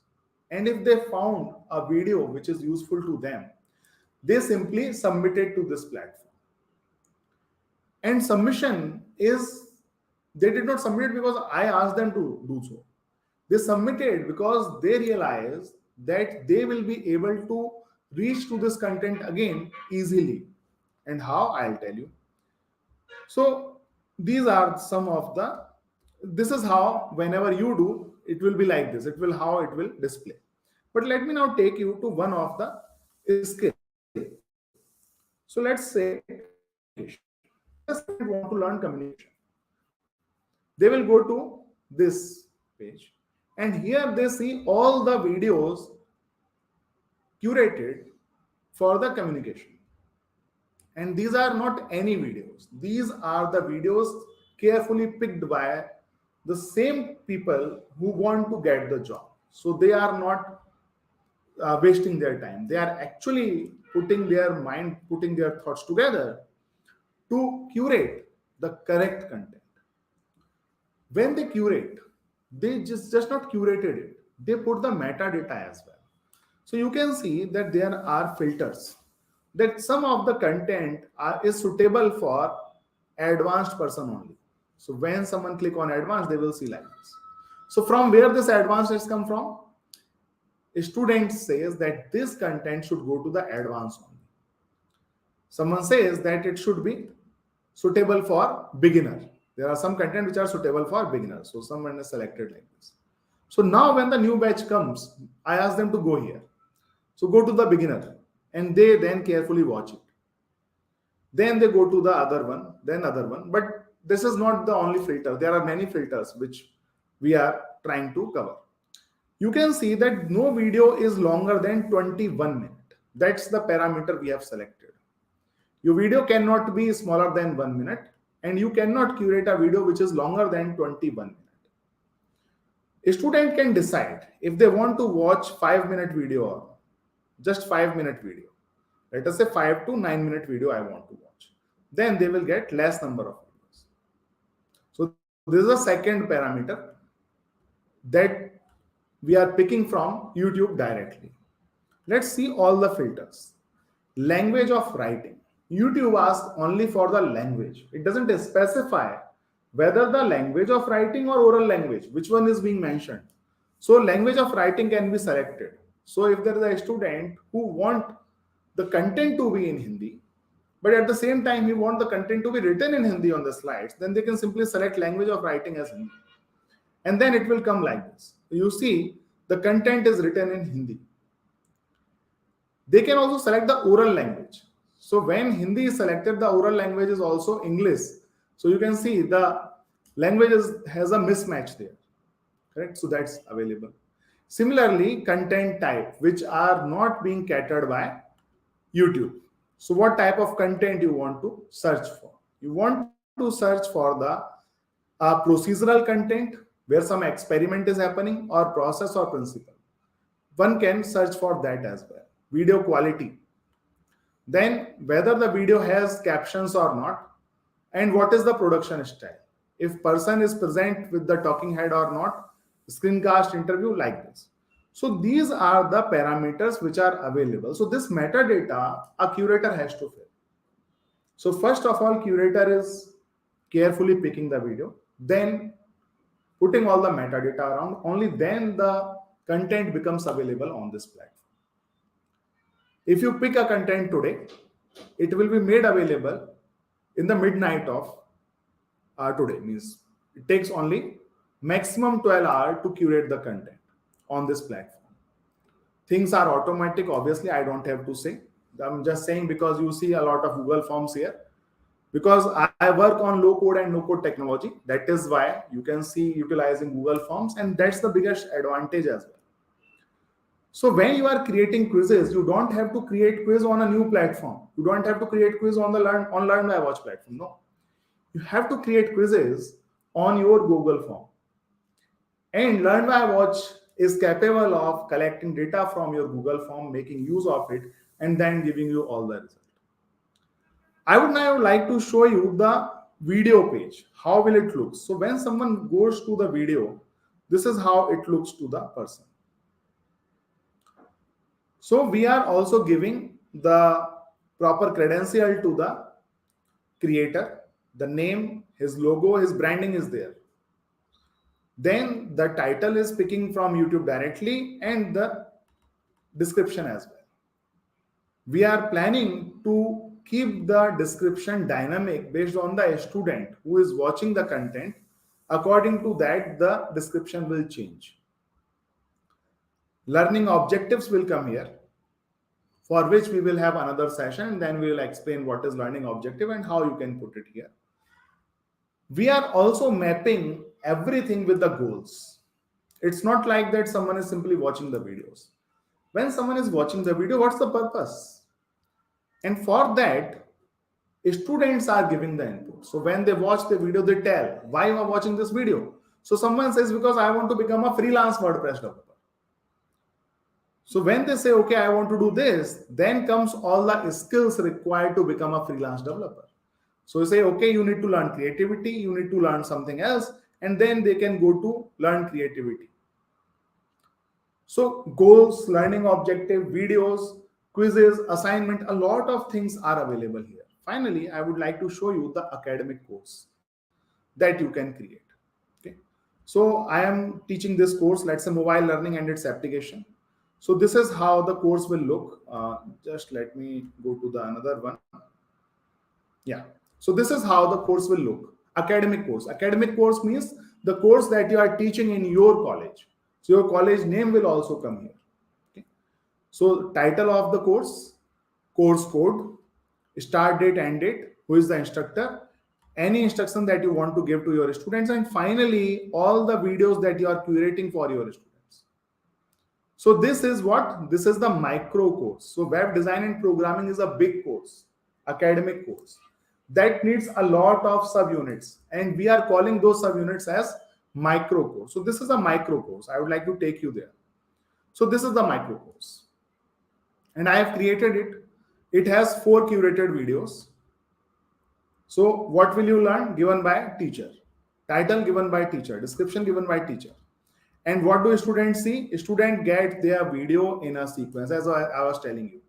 And if they found a video which is useful to them, they simply submit it to this platform. And submission is, they did not submit it because I asked them to do so. They submitted because they realized that they will be able to reach to this content again easily. And how? I'll tell you. So these are some of the, this is how whenever you do, it will be like this. It will how it will display. But let me now take you to one of the skill. So let's say communication. Just want to learn communication. They will go to this page, and here they see all the videos curated for the communication. And these are not any videos. These are the videos carefully picked by the same people who want to get the job. So they are not wasting their time. They are actually putting their mind, putting their thoughts together to curate the correct content. When they curate, they just not curated it, they put the metadata as well. So you can see that there are filters, that some of the content is suitable for advanced person only. So when someone click on advanced, they will see like this. So from where this advanced has come from? A student says that this content should go to the advanced only. Someone says that it should be suitable for beginner. There are some content which are suitable for beginners. So someone is selected like this. So now when the new batch comes, I ask them to go here. So go to the beginner and they then carefully watch it. Then they go to the other one, then other one. But this is not the only filter. There are many filters which we are trying to cover. You can see that no video is longer than 21 minutes. That's the parameter we have selected. Your video cannot be smaller than 1 minute, and you cannot curate a video which is longer than 21 minutes. A student can decide if they want to watch 5-minute video or just 5-minute video. Let us say 5 to 9-minute video I want to watch. Then they will get less number of videos. So this is a second parameter that we are picking from YouTube directly. Let's see all the filters. Language of writing. YouTube asks only for the language. It doesn't specify whether the language of writing or oral language, which one is being mentioned. So language of writing can be selected. So if there is a student who want the content to be in Hindi, but at the same time he want the content to be written in Hindi on the slides, then they can simply select language of writing as Hindi. And then it will come like this. You see the content is written in Hindi. They can also select the oral language. So when Hindi is selected, the oral language is also English. So you can see the language has a mismatch there. Correct? So that's available. Similarly, content type, which are not being catered by YouTube. So what type of content you want to search for? You want to search for the procedural content where some experiment is happening, or process or principle. One can search for that as well. Video quality. Then whether the video has captions or not, and what is the production style. If person is present with the talking head or not, screencast interview like this. So these are the parameters which are available. So this metadata a curator has to fill. So first of all, curator is carefully picking the video, then putting all the metadata around, only then the content becomes available on this platform. If you pick a content today, it will be made available in the midnight of today. Means it takes only maximum 12 hours to curate the content on this platform. Things are automatic. Obviously, I don't have to say. I'm just saying because you see a lot of Google Forms here. Because I work on low code and no code technology. That is why you can see utilizing Google Forms, and that's the biggest advantage as well. So when you are creating quizzes, you don't have to create quiz on a new platform. You don't have to create quiz on the Learn by Watch platform. No, you have to create quizzes on your Google Form. And Learn by Watch is capable of collecting data from your Google Form, making use of it, and then giving you all the results. I would now like to show you the video page. How will it look? So when someone goes to the video, this is how it looks to the person. So we are also giving the proper credential to the creator, the name, his logo, his branding is there. Then the title is picking from YouTube directly, and the description as well. We are planning to keep the description dynamic based on the student who is watching the content. According to that, the description will change. Learning objectives will come here, for which we will have another session, and then we will explain what is learning objective and how you can put it here. We are also mapping everything with the goals. It's not like that someone is simply watching the videos. When someone is watching the video, what's the purpose? And for that, students are giving the input. So when they watch the video, they tell, why you are watching this video? So someone says, because I want to become a freelance WordPress developer. So when they say, okay, I want to do this, then comes all the skills required to become a freelance developer. So you say, okay, you need to learn creativity, you need to learn something else, and then they can go to learn creativity. So goals, learning objective, videos, quizzes, assignment, a lot of things are available here. Finally, I would like to show you the academic course that you can create. Okay. So I am teaching this course, let's say mobile learning and its application. So this is how the course will look. Just let me go to the another one. Yeah. So this is how the course will look. Academic course. Academic course means the course that you are teaching in your college. So your college name will also come here. Okay. So title of the course code, start date, end date, who is the instructor, any instruction that you want to give to your students, and finally all the videos that you are curating for your students. So this is what? This is the micro course. So web design and programming is a big course, academic course that needs a lot of subunits, and we are calling those subunits as micro course. So this is a micro course. I would like to take you there. So this is the micro course, and I have created it. It has 4 curated videos. So what will you learn? Given by teacher. Title given by teacher. Description given by teacher. And what do students see? Student get their video in a sequence, as I was telling you.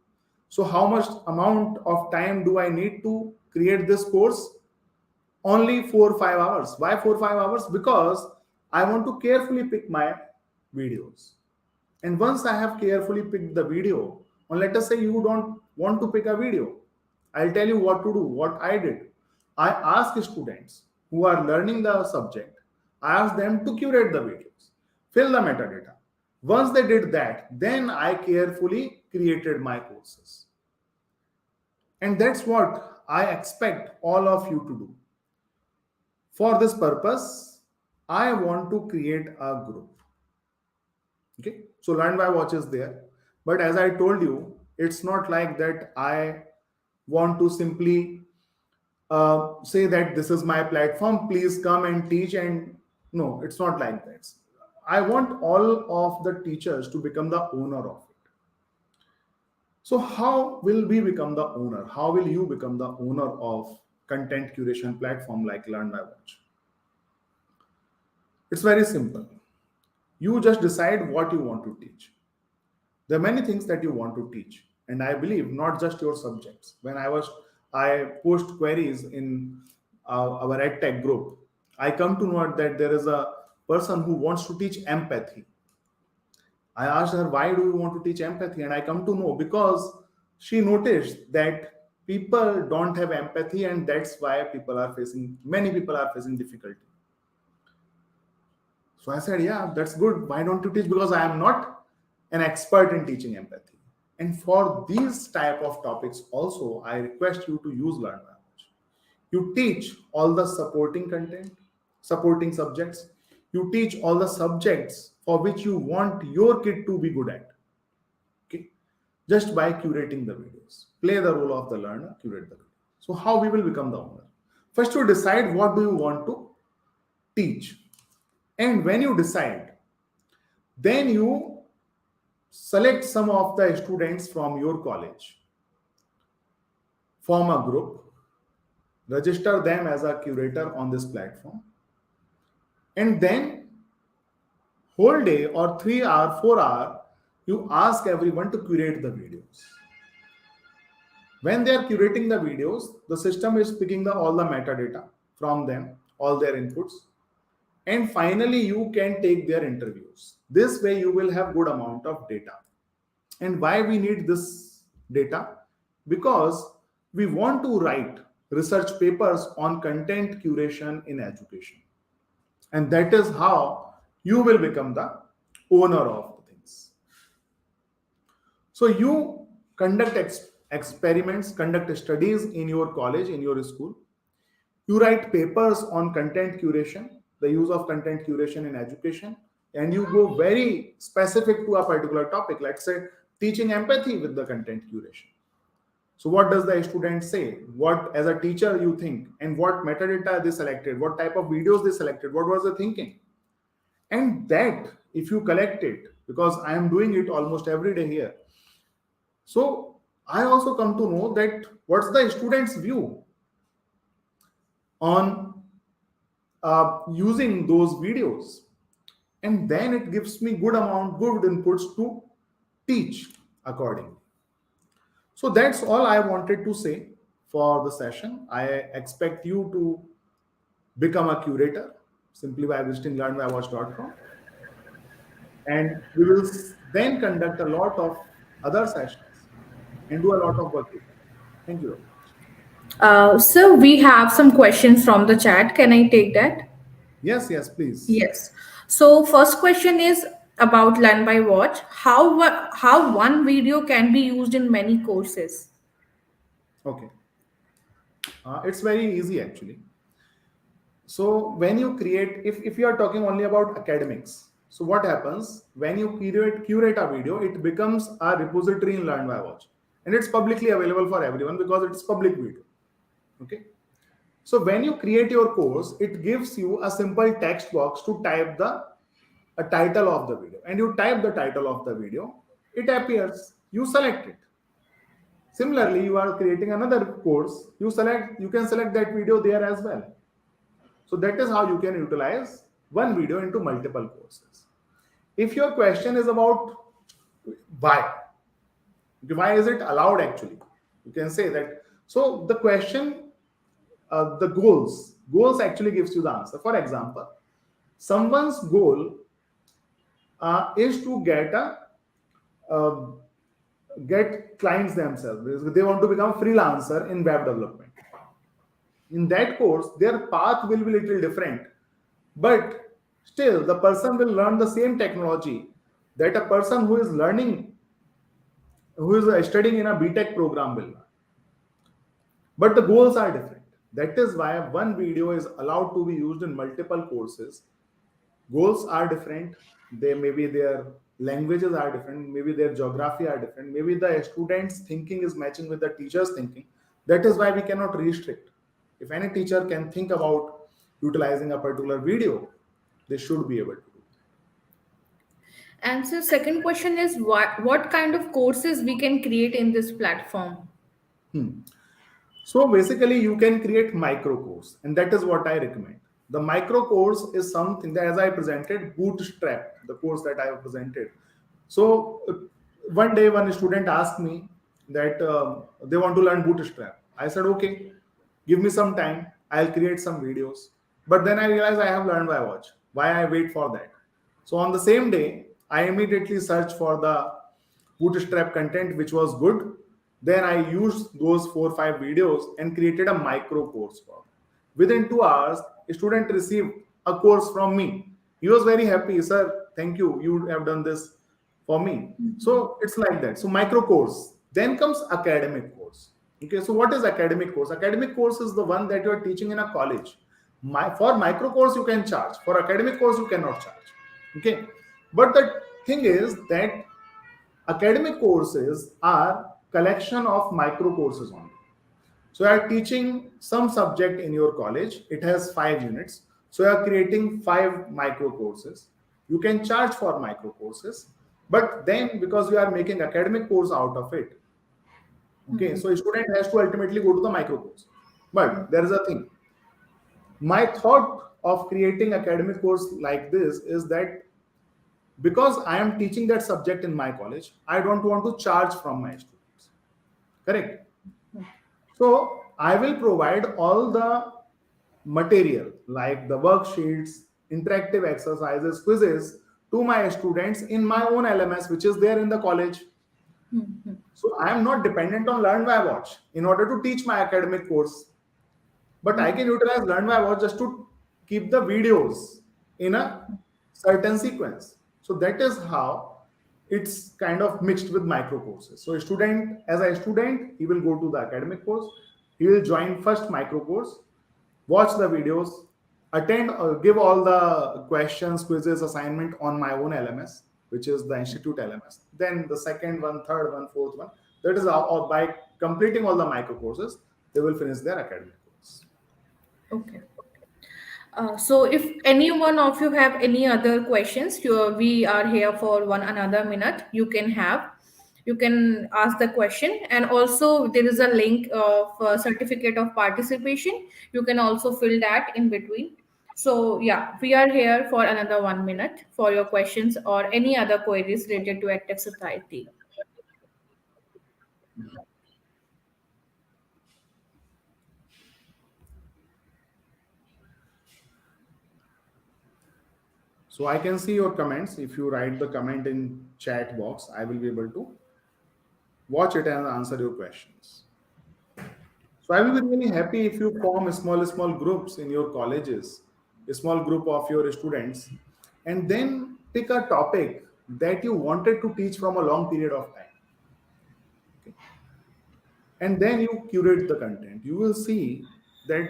So how much amount of time do I need to create this course? Only 4 or 5 hours. Why 4 or 5 hours? Because I want to carefully pick my videos. And once I have carefully picked the video, or let us say you don't want to pick a video, I'll tell you what to do, what I did. I ask students who are learning the subject, I ask them to curate the videos, fill the metadata. Once they did that, then I carefully created my courses. And that's what I expect all of you to do. For this purpose, I want to create a group. Okay, so Learn by Watch is there. But as I told you, it's not like that I want to simply say that this is my platform, please come and teach. And no, it's not like that. I want all of the teachers to become the owner of it. So how will we become the owner? How will you become the owner of content curation platform like Learn by Watch? It's very simple. You just decide what you want to teach. There are many things that you want to teach, and I believe not just your subjects. When I post queries in our EdTech group, I come to know that there is a person who wants to teach empathy. I asked her, why do you want to teach empathy? And I come to know because she noticed that people don't have empathy, and that's why many people are facing difficulty. So I said, yeah, that's good. Why don't you teach? Because I am not an expert in teaching empathy. And for these type of topics also, I request you to use Learn by Watch. You teach all the supporting content, supporting subjects. You teach all the subjects for which you want your kid to be good at. Okay, just by curating the videos. Play the role of the learner, curate the video. So how we will become the owner? First, you decide what do you want to teach. And when you decide, then you select some of the students from your college, form a group, register them as a curator on this platform, and then whole day or 3 hour, 4 hour, you ask everyone to curate the videos. When they are curating the videos, the system is picking all the metadata from them, all their inputs. And finally, you can take their interviews. This way, you will have good amount of data. And why we need this data? Because we want to write research papers on content curation in education. And that is how you will become the owner of the things. So you conduct experiments, conduct studies in your college, in your school. You write papers on content curation, the use of content curation in education, and you go very specific to a particular topic. Let's say teaching empathy with the content curation. So what does the student say? What as a teacher you think, and what metadata they selected, what type of videos they selected, what was the thinking? And that if you collect it, because I am doing it almost every day here. So I also come to know that what's the student's view on using those videos, and then it gives me good inputs to teach accordingly. So that's all I wanted to say for the session. I expect you to become a curator simply by visiting learnbywatch.com, and we will then conduct a lot of other sessions and do a lot of work together. Thank you very much. So we have some questions from the chat. Can I take that? Yes, please. Yes. So first question is about Learn by Watch. How one video can be used in many courses? Okay. It's very easy actually. So when you create, if you are talking only about academics, so what happens when you curate a video, it becomes a repository in Learn by Watch, and it's publicly available for everyone because it's public video. Okay. So when you create your course, it gives you a simple text box to type a title of the video, and you type the title of the video, it appears, you select it. Similarly, you are creating another course, you can select that video there as well. So that is how you can utilize one video into multiple courses. If your question is about why is it allowed actually, you can say that. So the question, the goals actually gives you the answer. For example, someone's goal is to uh, get clients themselves. They want to become freelancer in web development. In that course, their path will be little different, but still the person will learn the same technology that a person who is studying in a BTech program will learn. But the goals are different. That is why one video is allowed to be used in multiple courses. Goals are different. Maybe their languages are different, maybe their geography are different, maybe the students' thinking is matching with the teacher's thinking. That is why we cannot restrict. If any teacher can think about utilizing a particular video, they should be able to do. And so second question is what kind of courses we can create in this platform? So basically, you can create micro course, and that is what I recommend. The micro course is something that, as I presented, bootstrap, the course that I have presented. So one day, one student asked me that they want to learn bootstrap. I said, okay, give me some time. I'll create some videos. But then I realized I have learned by watch. Why I wait for that? So on the same day, I immediately searched for the bootstrap content which was good. Then I used those 4 or 5 videos and created a micro course for them. Within 2 hours, a student received a course from me. He was very happy, sir. Thank you. You have done this for me. So it's like that. So micro course. Then comes academic course. Okay. So what is academic course? Academic course is the one that you are teaching in a college. For micro course you can charge. For academic course you cannot charge. Okay. But the thing is that academic courses are collection of micro courses only. So you are teaching some subject in your college. It has 5 units. So you are creating 5 micro courses. You can charge for micro courses, but then because you are making academic course out of it, okay, so a student has to ultimately go to the micro course. But there is a thing. My thought of creating academic course like this is that because I am teaching that subject in my college, I don't want to charge from my students. Correct? So I will provide all the material like the worksheets, interactive exercises, quizzes to my students in my own LMS, which is there in the college. So I am not dependent on Learn by Watch in order to teach my academic course. But I can utilize Learn by Watch just to keep the videos in a certain sequence. So that is how it's kind of mixed with micro courses. So as a student, he will go to the academic course. He will join first micro course, watch the videos, attend, give all the questions, quizzes, assignment on my own LMS, which is the institute LMS. Then the second one, third one, fourth one. That is how, by completing all the micro courses, they will finish their academic course. Okay. So if any one of you have any other questions, we are here for one another minute. You can ask the question, and also there is a link of certificate of participation. You can also fill that in between. So yeah, we are here for another 1 minute for your questions or any other queries related to EdTech Society. So I can see your comments. If you write the comment in chat box, I will be able to watch it and answer your questions. So I will be really happy if you form small groups in your colleges, a small group of your students, and then pick a topic that you wanted to teach from a long period of time. Okay. And then you curate the content. You will see that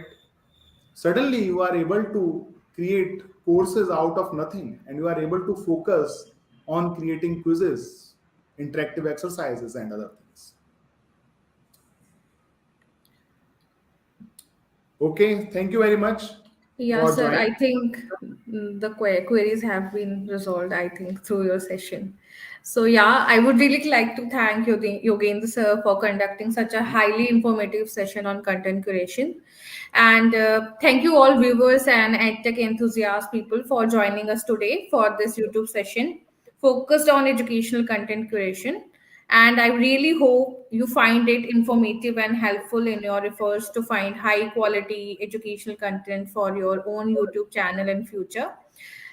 suddenly you are able to create courses out of nothing, and you are able to focus on creating quizzes, interactive exercises, and other things. Okay, thank you very much Yeah, for sir. joining. I think the queries have been resolved, I think, through your session. So, yeah, I would really like to thank Yogendra sir for conducting such a highly informative session on content curation. And thank you all viewers and EdTech enthusiast people for joining us today for this YouTube session focused on educational content curation. And I really hope you find it informative and helpful in your efforts to find high quality educational content for your own YouTube channel in future.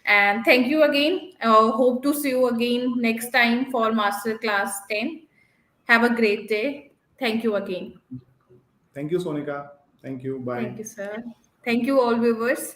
And thank you again. Hope to see you again next time for Masterclass 10. Have a great day. Thank you again. Thank you, Sonika. Thank you. Thank Bye. you, sir. Thank you, all viewers.